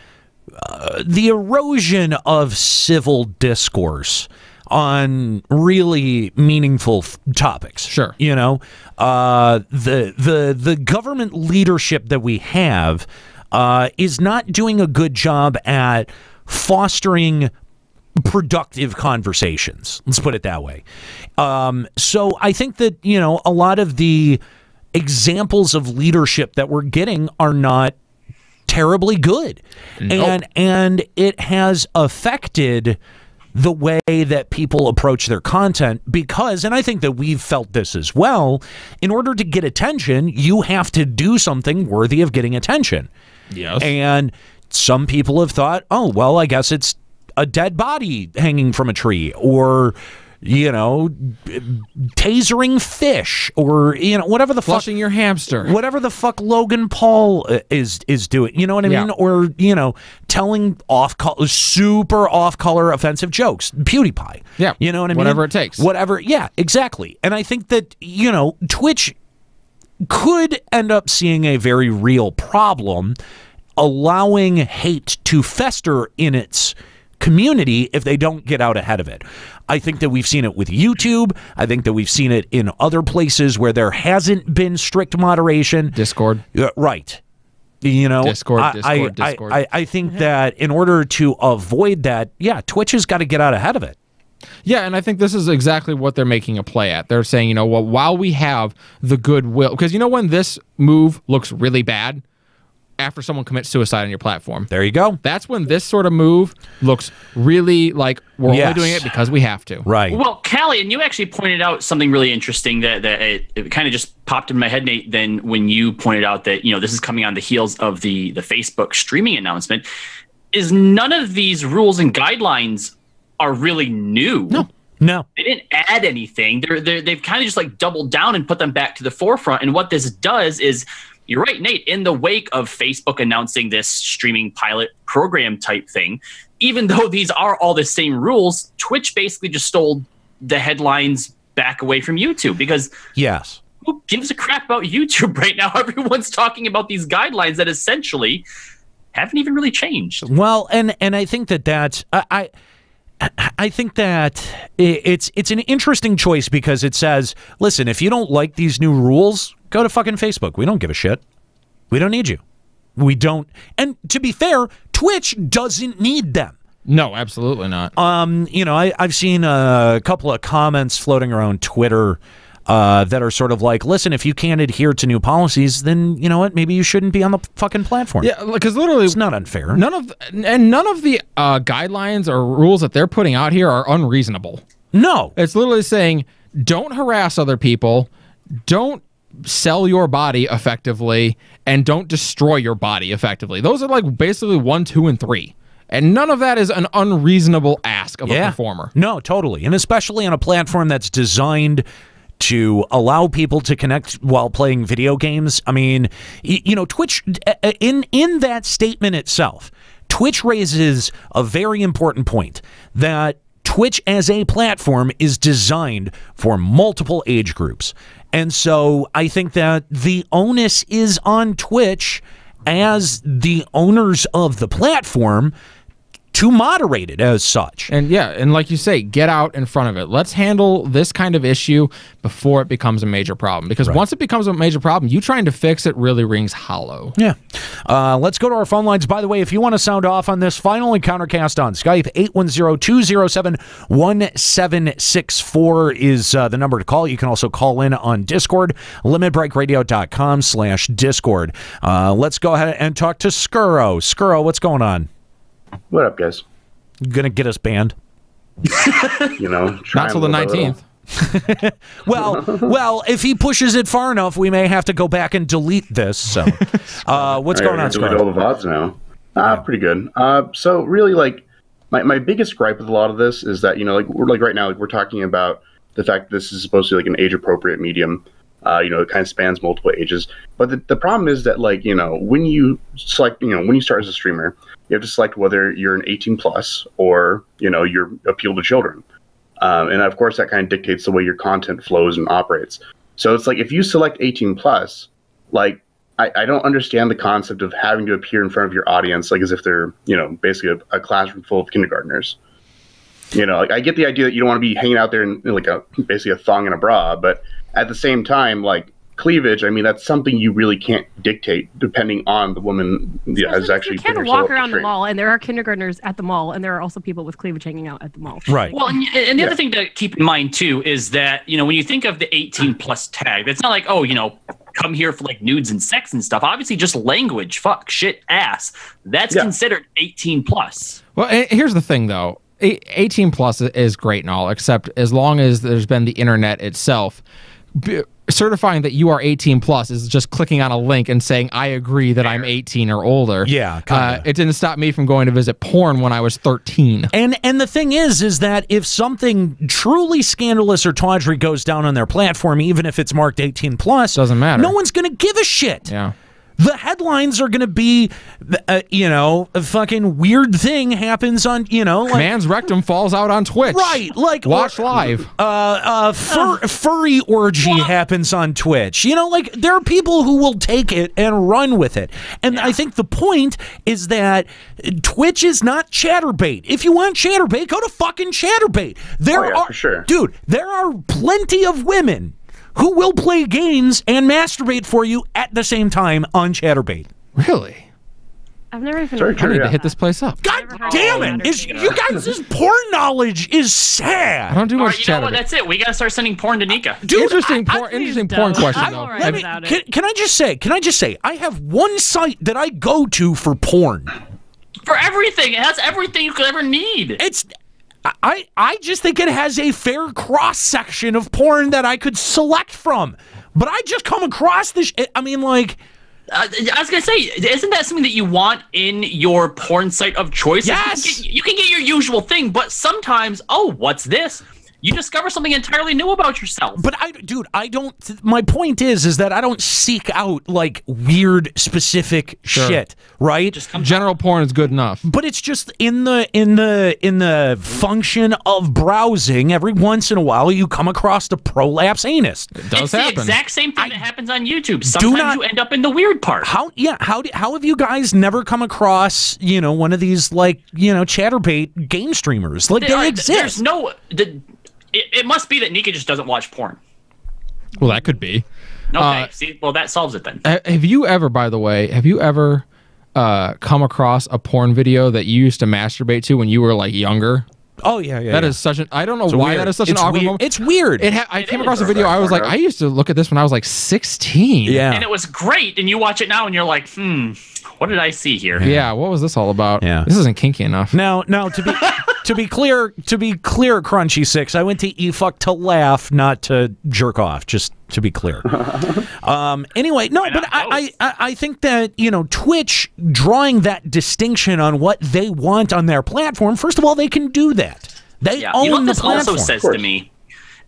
the erosion of civil discourse on really meaningful topics. Sure. The government leadership that we have is not doing a good job at fostering productive conversations. Let's put it that way. So I think that, a lot of the examples of leadership that we're getting are not terribly good. Nope. And it has affected the way that people approach their content because, and I think that we've felt this as well, in order to get attention, you have to do something worthy of getting attention. Yes. And some people have thought, oh, well, I guess it's a dead body hanging from a tree or, tasering fish or, whatever the flushing your hamster, whatever the fuck Logan Paul is doing, you know what I mean? Or, telling super off-color offensive jokes, PewDiePie. Yeah. You know what I mean? Whatever it takes. Whatever. Yeah, exactly. And I think that, Twitch could end up seeing a very real problem allowing hate to fester in its community if they don't get out ahead of it. I think that we've seen it with YouTube. I think that we've seen it in other places where there hasn't been strict moderation. Discord. Right. Discord. I think that in order to avoid that, Twitch has got to get out ahead of it. Yeah, and I think this is exactly what they're making a play at. They're saying, while we have the goodwill, because when this move looks really bad, after someone commits suicide on your platform. There you go. That's when this sort of move looks really like we're only doing it because we have to. Right. Well, Callie, and you actually pointed out something really interesting that it kind of just popped in my head, Nate, then when you pointed out that, this is coming on the heels of the Facebook streaming announcement, is none of these rules and guidelines are really new. No. No. They didn't add anything. They've kind of just like doubled down and put them back to the forefront. And what this does is, you're right, Nate, in the wake of Facebook announcing this streaming pilot program type thing, even though these are all the same rules, Twitch basically just stole the headlines back away from YouTube, because yes, who gives a crap about YouTube right now? Everyone's talking about these guidelines that essentially haven't even really changed. Well, and I think that's I think that it's an interesting choice, because it says, listen, if you don't like these new rules, go to fucking Facebook. We don't give a shit. We don't need you. We don't. And to be fair, Twitch doesn't need them. No, absolutely not. I've seen a couple of comments floating around Twitter that are sort of like, listen, if you can't adhere to new policies, then you know what? Maybe you shouldn't be on the fucking platform. Yeah, because literally, it's not unfair. None of the guidelines or rules that they're putting out here are unreasonable. No, it's literally saying, don't harass other people, don't sell your body effectively, and don't destroy your body effectively. Those are like basically 1, 2, and 3. And none of that is an unreasonable ask of a performer. No, totally. And especially on a platform that's designed to allow people to connect while playing video games. I mean, Twitch, in that statement itself, Twitch raises a very important point, that Twitch as a platform is designed for multiple age groups. And so I think that the onus is on Twitch as the owners of the platform to moderate it as such. And yeah, and like you say, get out in front of it. Let's handle this kind of issue before it becomes a major problem. Because once it becomes a major problem, you trying to fix it really rings hollow. Yeah. Let's go to our phone lines. By the way, if you want to sound off on this final EncounterCast on Skype, 810-207-1764 is the number to call. You can also call in on Discord, limitbreakradio.com/Discord. Let's go ahead and talk to Skuro. Skuro, what's going on? What up, guys? You gonna get us banned? Not till the 19th. well, if he pushes it far enough, we may have to go back and delete this. So, what's going on, Delete all the VODs now. Pretty good. So really, like, my biggest gripe with a lot of this is that, we're right now, we're talking about the fact that this is supposed to be like an age-appropriate medium. It kind of spans multiple ages. But the problem is that, when you select, when you start as a streamer, you have to select whether you're an 18 plus or, you're appeal to children. And of course, that kind of dictates the way your content flows and operates. So it's like, if you select 18 plus, I don't understand the concept of having to appear in front of your audience, as if they're, basically a classroom full of kindergartners. I get the idea that you don't want to be hanging out there in basically a thong and a bra, but at the same time, cleavage, I mean, that's something you really can't dictate depending on the woman as actually. You can't walk around the mall, and there are kindergartners at the mall, and there are also people with cleavage hanging out at the mall. Right. Well, and the other thing to keep in mind too is that when you think of the 18 plus tag, it's not like, come here for nudes and sex and stuff. Obviously, just language, fuck, shit, ass. That's considered 18 plus. Well, here's the thing though. 18 plus is great and all, except as long as there's been the internet itself. Certifying that you are 18 plus is just clicking on a link and saying, I agree that I'm 18 or older. Yeah. It didn't stop me from going to visit porn when I was 13. And the thing is that if something truly scandalous or tawdry goes down on their platform, even if it's marked 18 plus, doesn't matter. No one's going to give a shit. Yeah. The headlines are going to be, a fucking weird thing happens on, man's rectum falls out on Twitch. Right. Watch live. Furry orgy happens on Twitch. There are people who will take it and run with it. And I think the point is that Twitch is not Chatterbait. If you want Chatterbait, go to fucking Chatterbait. For sure. Dude, there are plenty of women who will play games and masturbate for you at the same time on Chatterbait. Really? I've never even. I need to hit this place up. God damn it! You guys' porn knowledge is sad. I don't do much Chatterbait. What? That's it. We gotta start sending porn to Nika. Dude, interesting porn question though. Can I just say? I have one site that I go to for porn. For everything, it has everything you could ever need. I just think it has a fair cross-section of porn that I could select from. But I just come across this... I mean, I was going to say, isn't that something that you want in your porn site of choice? Yes! You can get your usual thing, but sometimes, what's this? you discover something entirely new about yourself. But I don't. My point is that I don't seek out like weird specific shit, right? Just General porn is good enough. But it's just in the function of browsing. Every once in a while, you come across the prolapse anus. It does it's happen. the exact same thing that happens on YouTube. Sometimes you end up in the weird part. How have you guys never come across one of these like chatterbait game streamers? Like they exist. There's no. It must be that Nika just doesn't watch porn. Well, that could be. Okay, see, well, that solves it then. Have you ever, by the way, come across a porn video that you used to masturbate to when you were like younger? Oh yeah. That is such an. I don't know why that is such an awkward moment. It's weird. I came across a video. I was like, I used to look at this when I was like 16. Yeah, and it was great. And you watch it now, and you're like, what did I see here? Yeah, what was this all about? Yeah, this isn't kinky enough. Now to be clear, Crunchy Six, I went to eFuck to laugh, not to jerk off. Just to be clear. Anyway, no, but I think that Twitch drawing that distinction on what they want on their platform. First of all, they can do that. They own the platform. Also says to me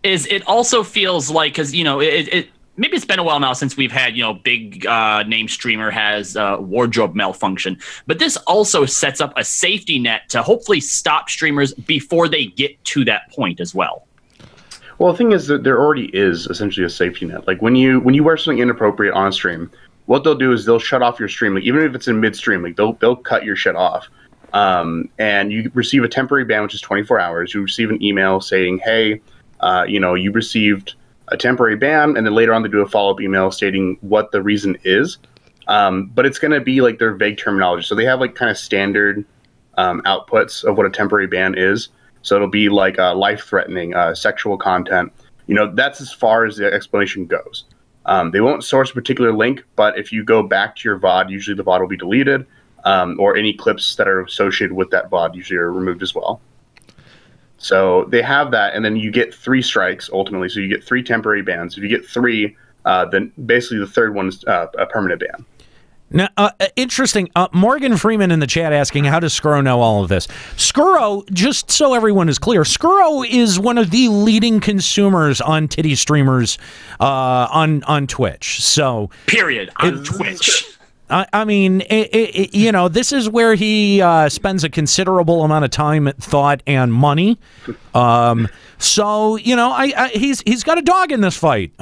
is it also feels like because it maybe it's been a while now since we've had big name streamer has wardrobe malfunction, but this also sets up a safety net to hopefully stop streamers before they get to that point as well. Well, the thing is that there already is essentially a safety net. Like when you wear something inappropriate on a stream, what they'll do is they'll shut off your stream. Like even if it's in midstream, like they'll cut your shit off. And you receive a temporary ban, which is 24 hours. You receive an email saying, hey, you received a temporary ban, and then later on they do a follow-up email stating what the reason is. But it's going to be like their vague terminology. So they have like kind of standard outputs of what a temporary ban is. So it'll be like life-threatening, sexual content. That's as far as the explanation goes. They won't source a particular link, but if you go back to your VOD, usually the VOD will be deleted, or any clips that are associated with that VOD usually are removed as well. So they have that, and then you get 3 strikes ultimately. So you get 3 temporary bans. If you get 3, then basically the third one is a permanent ban. Now, interesting. Morgan Freeman in the chat asking, how does Skuro know all of this? Skuro, just so everyone is clear, Skuro is one of the leading consumers on titty streamers on Twitch. So period on Twitch. I mean, this is where he spends a considerable amount of time, thought, and money. So he's got a dog in this fight.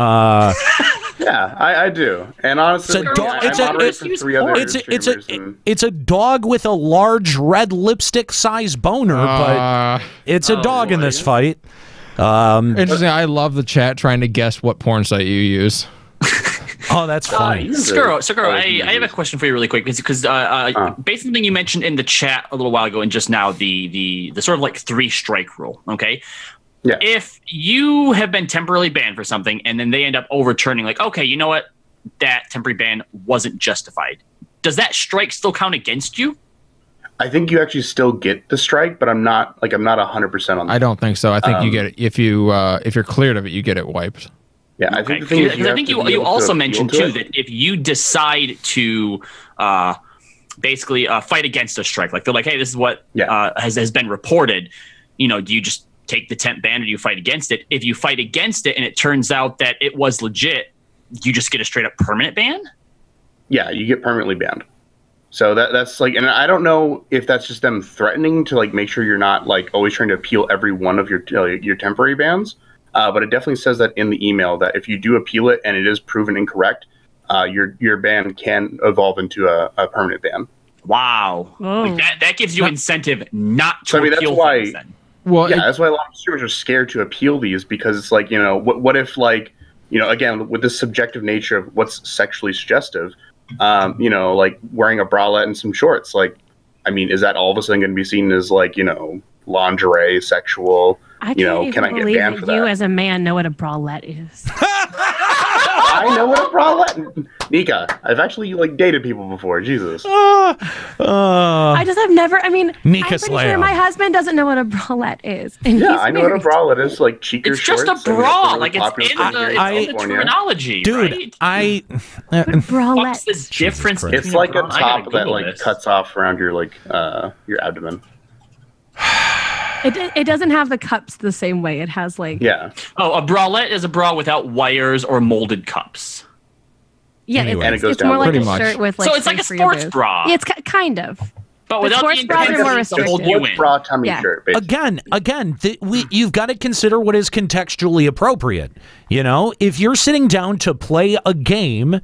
Yeah, I do, and honestly, it's a dog with a large red lipstick-sized boner, but it's a dog in this fight. Interesting. I love the chat trying to guess what porn site you use. Oh, that's funny. Skuro, I have a question for you really quick because based on something you mentioned in the chat a little while ago and just now, the sort of like 3 strike rule, okay? Yeah. If you have been temporarily banned for something and then they end up overturning, like, okay, you know what? That temporary ban wasn't justified. Does that strike still count against you? I think you actually still get the strike, but I'm not 100% on that. I don't think so. I think you get it if you're cleared of it, you get it wiped. Yeah, I think the thing is I think you also mentioned too that if you decide to basically fight against a strike, like they're like, hey, this is what has been reported, do you just take the temp ban or do you fight against it? If you fight against it and it turns out that it was legit, you just get a straight up permanent ban? Yeah, you get permanently banned. So that's like, and I don't know if that's just them threatening to like make sure you're not like always trying to appeal every one of your temporary bans. But it definitely says that in the email that if you do appeal it and it is proven incorrect, your ban can evolve into a permanent ban. Wow. Like that gives you incentive not to appeal things then. Well, that's why a lot of streamers are scared to appeal these, because it's like, what if, like, again, with this subjective nature of what's sexually suggestive, like wearing a bralette and some shorts, like, I mean, is that all of a sudden going to be seen as like, lingerie, sexual? I can't can I get banned for that? You as a man know what a bralette is. I know what a bralette. Nika, I've actually dated people before. Jesus. I just have never. I mean, Nika I'm pretty sure my husband doesn't know what a bralette is. And yeah, I know what a bralette is. Like cheeker shorts. It's just a bra. Like it's in the terminology. Dude, right? Bralette. What's the difference? It's like a top that cuts off around your abdomen. It doesn't have the cups the same way. It has like Oh, a bralette is a bra without wires or molded cups. Yeah, Anyway. And it goes it's down more like pretty a much. shirt with like. So it's like a space for your sports boobs. bra. Yeah, it's kind of. But without the sports bras are more intensity to hold restricted. you in. Bra tummy Yeah. shirt, basically. Again, you've got to consider what is contextually appropriate. You know, if you're sitting down to play a game,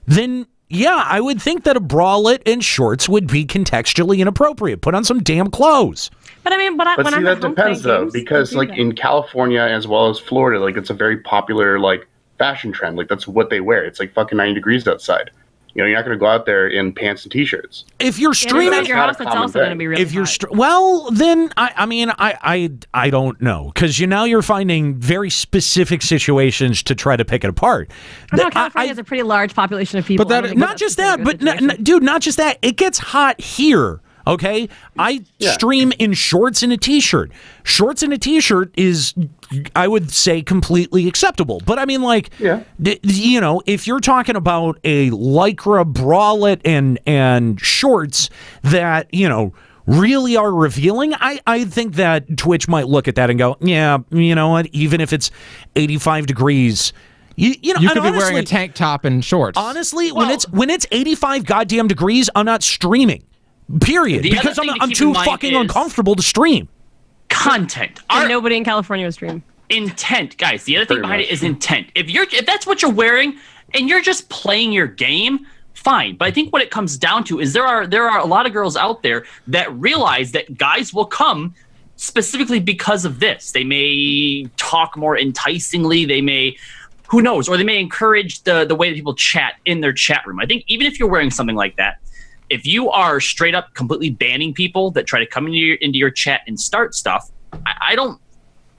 then yeah, I would think that a bralette and shorts would be contextually inappropriate. Put on some damn clothes. But I mean, But when see, I'm that at home depends playing though, games, because I do like that. in California as well as Florida, like it's a very popular like fashion trend. Like that's what they wear. It's like fucking 90 degrees outside. You know, you're not going to go out there in pants and t-shirts. If you're streaming, inside your not a house, it's common also going to thing. be really if you're hot. well, then I don't know, because you're finding very specific situations to try to pick it apart. I know That- California has a pretty large population of people. But that- I don't think not that's just a very that, good but situation. dude, not just that. It gets hot here. Okay, I stream in shorts and a t-shirt. Shorts and a t-shirt is, I would say, completely acceptable. But I mean, like, you know, if you're talking about a lycra bralette and shorts that, you know, really are revealing, I think that Twitch might look at that and go, yeah, you know what, even if it's 85 degrees, you know, You and could be wearing a honestly- tank top and shorts. Honestly, when it's 85 goddamn degrees, I'm not streaming. Period. The other Because thing to I'm keep too in mind fucking is uncomfortable to stream. Content. And Our nobody in California will stream. intent, guys. The other thing Pretty behind much. it is intent. If that's what you're wearing and you're just playing your game, fine. But I think what it comes down to is there are a lot of girls out there that realize that guys will come specifically because of this. They may talk more enticingly. They may, who knows, or they may encourage the way that people chat in their chat room. I think even if you're wearing something like that, if you are straight up completely banning people that try to come into your chat and start stuff, I don't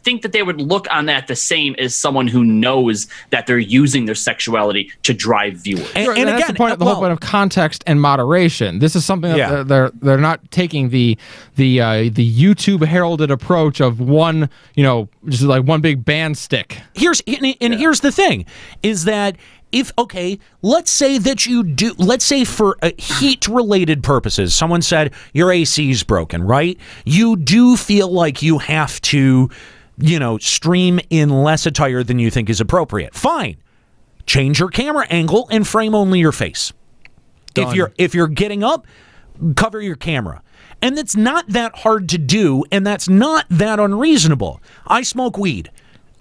think that they would look on that the same as someone who knows that they're using their sexuality to drive viewers. Sure, and that's again, the point. The whole point of context and moderation. This is something that Yeah. they're not taking the YouTube heralded approach of one, you know, just like one big band stick. Here's the thing, is that let's say that you do, let's say for heat related purposes, someone said your AC's broken, right? You do feel like you have to, you know, stream in less attire than you think is appropriate. Fine. Change your camera angle and frame only your face. Done. If you're getting up, cover your camera. And it's not that hard to do, and that's not that unreasonable. I smoke weed.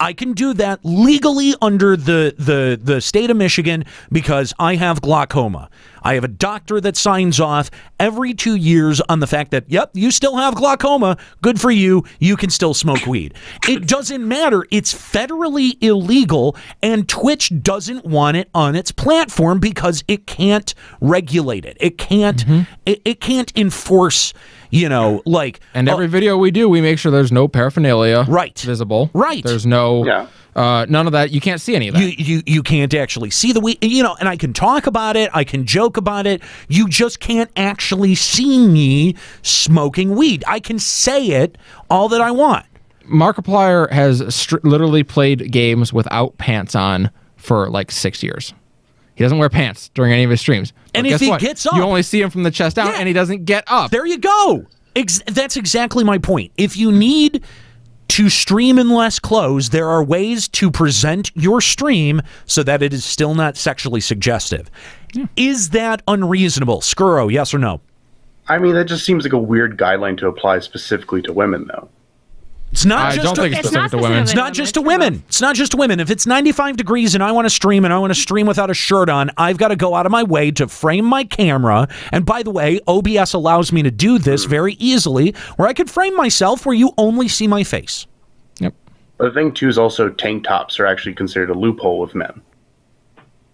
I can do that legally under the state of Michigan because I have glaucoma. I have a doctor that signs off every 2 years on the fact that, yep, you still have glaucoma. Good for you. You can still smoke weed. It doesn't matter. It's federally illegal, and Twitch doesn't want it on its platform because it can't regulate it. It can't. It can't enforce. You know, like, And every video we do, we make sure there's no paraphernalia visible. Right. There's no none of that. You can't see any of that. You can't actually see the weed, you know, and I can talk about it, I can joke about it. You just can't actually see me smoking weed. I can say it all that I want. Markiplier has literally played games without pants on for like 6 years. He doesn't wear pants during any of his streams. And But if guess he what? gets up, you only see him from the chest down, and he doesn't get up. There you go. That's exactly my point. If you need to stream in less clothes, there are ways to present your stream so that it is still not sexually suggestive. Is that unreasonable? Skuro, yes or no? I mean, that just seems like a weird guideline to apply specifically to women, though. It's not I just don't think it's specific to women. It's not just to women. It's not just to women. If it's 95 degrees and I want to stream and I want to stream without a shirt on, I've got to go out of my way to frame my camera. And by the way, OBS allows me to do this very easily, where I could frame myself where you only see my face. Yep. But the thing too is also tank tops are actually considered a loophole with men.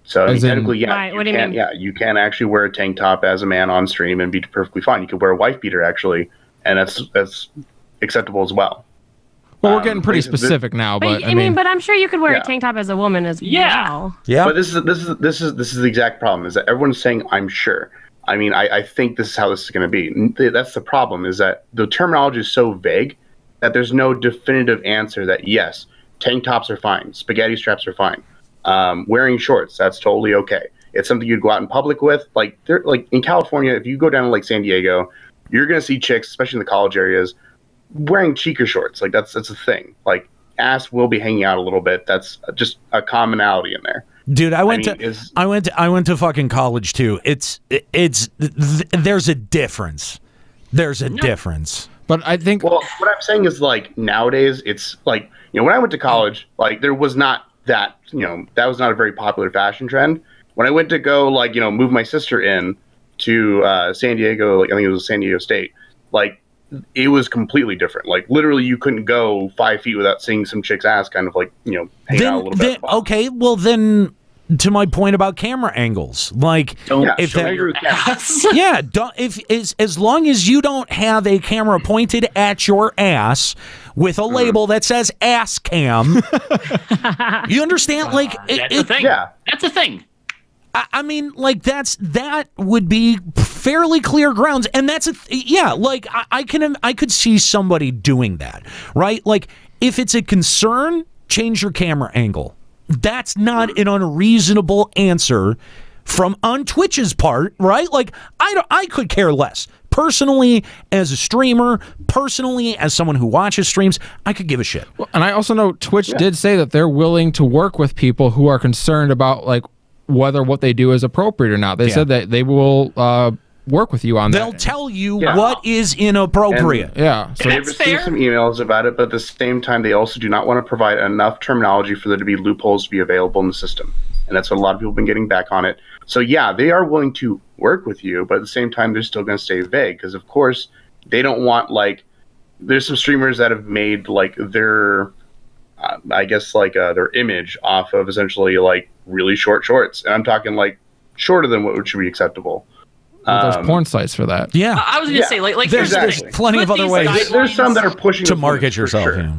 So I mean, As in- technically, yeah, Right, what do you mean? yeah, you can actually wear a tank top as a man on stream and be perfectly fine. You could wear a wife beater actually, and that's acceptable as well. Well, we're getting pretty this- specific now, but I mean, but I'm sure you could wear Yeah. a tank top as a woman as well. Yeah. But this is the exact problem, is that everyone's saying I'm sure. I mean, I think this is how this is going to be. That's the problem, is that the terminology is so vague that there's no definitive answer that yes, tank tops are fine, spaghetti straps are fine, wearing shorts, that's totally okay. It's something you'd go out in public with. Like in California, if you go down to like San Diego, you're going to see chicks, especially in the college areas, wearing cheeker shorts. Like that's a thing. Like ass will be hanging out a little bit. That's just a commonality in there. Dude, I went to fucking college too. There's a difference. There's a difference. But I think what I'm saying is like nowadays it's like, when I went to college, like there was not that, that was not a very popular fashion trend. When I went to go move my sister in to San Diego, like I think it was San Diego State, like it was completely different. Like literally you couldn't go 5 feet without seeing some chick's ass kind of like, hang out a little bit. Okay, well then to my point about camera angles, like as long as you don't have a camera pointed at your ass with a label that says ass cam, you understand? Like that's a thing. Yeah. That's a thing. I mean, like that would be fairly clear grounds, and that's like I could see somebody doing that, right? Like if it's a concern, change your camera angle. That's not an unreasonable answer on Twitch's part, right? Like I could care less. Personally, as a streamer, personally, as someone who watches streams, I could give a shit. Well, and I also know Twitch did say that they're willing to work with people who are concerned about like whether what they do is appropriate or not. They said that they will work with you on that. They'll tell you what is inappropriate. So they've received some emails about it, but at the same time, they also do not want to provide enough terminology for there to be loopholes to be available in the system. And that's what a lot of people have been getting back on it. So yeah, they are willing to work with you, but at the same time, they're still going to stay vague because, of course, they don't want there's some streamers that have made their, their image off of essentially really short shorts, and I'm talking shorter than what should be acceptable. Well, there's porn sites for that. Yeah, I was going to say there's plenty of other ways. There's some that are pushing to market yourself. Sure.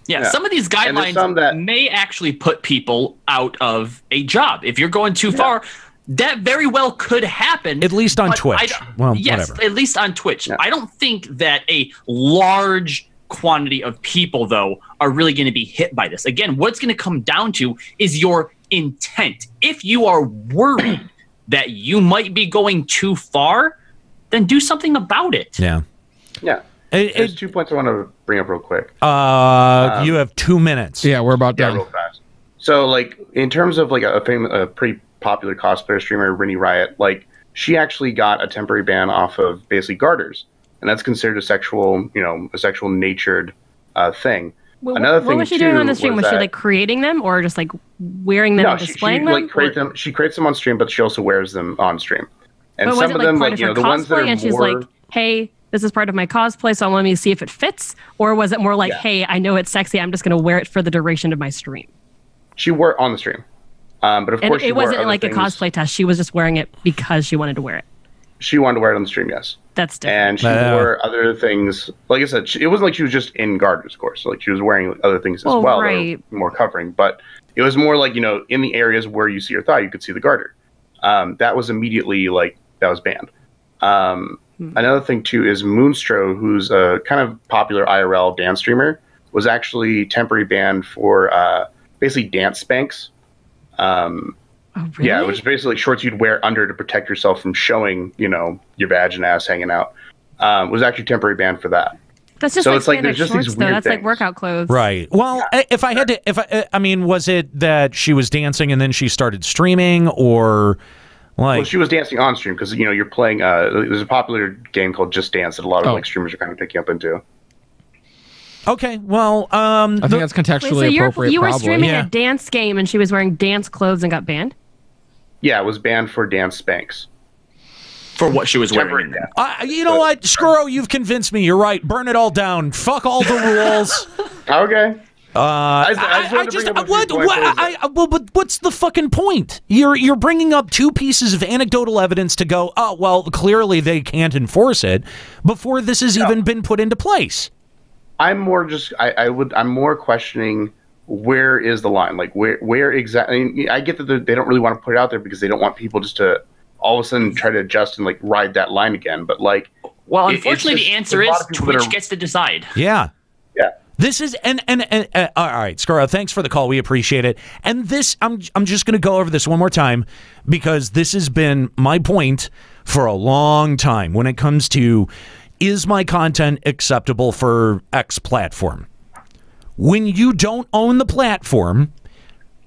Yeah, some of these guidelines may actually put people out of a job. If you're going too far, that very well could happen. At least on Twitch. Yes, whatever. at least on Twitch. Yeah. I don't think that a large quantity of people, though, are really going to be hit by this. Again, what it's going to come down to is your intent. If you are worried that you might be going too far, then do something about it. Yeah. Yeah. There's 2 points I want to bring up real quick. You have 2 minutes. Yeah, we're about done. Real fast. So, in terms of a pretty popular cosplayer streamer, Rinny Riot, she actually got a temporary ban off of basically garters, and that's considered a sexual natured thing. Another thing what was she doing on the stream? Was she creating them or just wearing them and displaying them? She creates them on stream, but she also wears them on stream. And but some was of it them, part of her the ones that cosplay, are and she's more, hey, this is part of my cosplay, so let me see if it fits? Or was it more hey, I know it's sexy, I'm just going to wear it for the duration of my stream? She wore it on the stream. But of course, it wasn't a cosplay test. She was just wearing it because she wanted to wear it. She wanted to wear it on the stream, yes. That's different. And she wore other things. Like I said, it wasn't like she was just in garters, of course. She was wearing other things as well. Right. That were more covering. But it was more in the areas where you see your thigh, you could see the garter. That was immediately, that was banned. Another thing, too, is Moonstro, who's a kind of popular IRL dance streamer, was actually temporary banned for basically dance spanks. Oh, really? Yeah, which is basically shorts you'd wear under to protect yourself from showing, your badge and ass hanging out. Was actually temporary banned for that. That's just it's there's just shorts, these weird things. That's workout clothes. Right. Well, if I had to, was it that she was dancing and then she started streaming, or well, she was dancing on stream because you're playing. There's a popular game called Just Dance that a lot of streamers are kind of picking up into. Okay, well, I think that's contextually appropriate. You were probably. streaming a dance game and she was wearing dance clothes and got banned? Yeah, it was banned for dance spanks. For what she was wearing. You know what? Screw, you've convinced me. You're right. Burn it all down. Fuck all the rules. Okay. But what's the fucking point? You're bringing up two pieces of anecdotal evidence to go, oh, well, clearly they can't enforce it before this has even been put into place. I'm more I'm more questioning where is the line? Where exactly? I get that they don't really want to put it out there because they don't want people just to all of a sudden try to adjust and ride that line again. But well, unfortunately, the answer is Twitch gets to decide. Yeah. Yeah. This is and all right, Scarra, thanks for the call. We appreciate it. And this, I'm just going to go over this one more time because this has been my point for a long time when it comes to is my content acceptable for X platform? When you don't own the platform,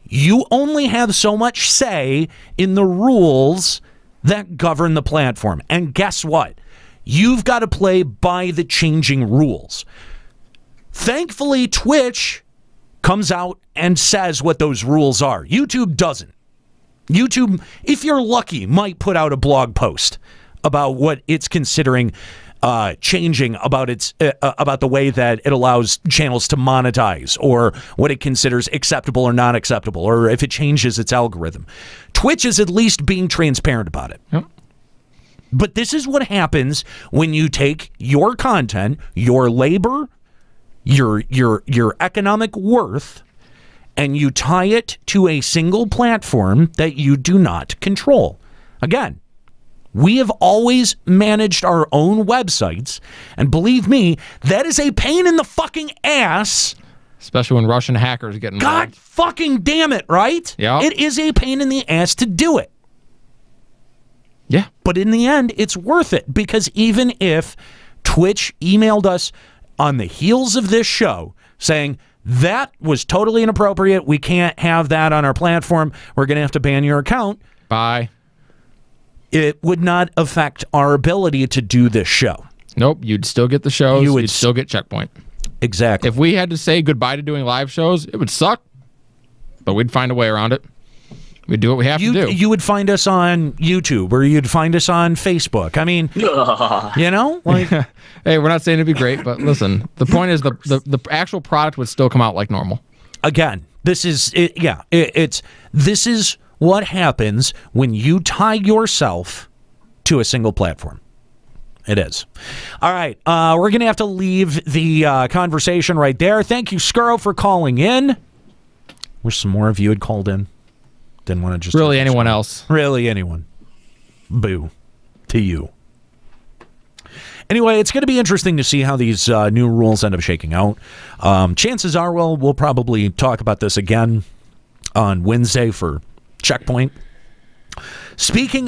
you only have so much say in the rules that govern the platform. And guess what? You've got to play by the changing rules. Thankfully, Twitch comes out and says what those rules are. YouTube doesn't. YouTube, if you're lucky, might put out a blog post about what it's considering changing about about the way that it allows channels to monetize, or what it considers acceptable or not acceptable, or if it changes its algorithm. Twitch is at least being transparent about it. Yep. But this is what happens when you take your content, your labor, your economic worth, and you tie it to a single platform that you do not control. Again, we have always managed our own websites, and believe me, that is a pain in the fucking ass. Especially when Russian hackers get involved. God fucking damn it, right? Yeah. It is a pain in the ass to do it. Yeah. But in the end, it's worth it, because even if Twitch emailed us on the heels of this show saying, that was totally inappropriate, we can't have that on our platform, we're going to have to ban your account. Bye. It would not affect our ability to do this show. Nope, you'd still get the shows. You'd still get Checkpoint. Exactly. If we had to say goodbye to doing live shows, it would suck, but we'd find a way around it. We'd do what we have to do. You would find us on YouTube, or you'd find us on Facebook. I mean, you know? Like, hey, we're not saying it'd be great, but listen, the point is the actual product would still come out like normal. Again, this is it. Yeah, this is what happens when you tie yourself to a single platform. It is. All right. We're going to have to leave the conversation right there. Thank you, Skuro, for calling in. Wish some more of you had called in. Didn't want to just... Really anyone else. Really anyone. Boo. To you. Anyway, it's going to be interesting to see how these new rules end up shaking out. Chances are, well, we'll probably talk about this again on Wednesday for Checkpoint. Speaking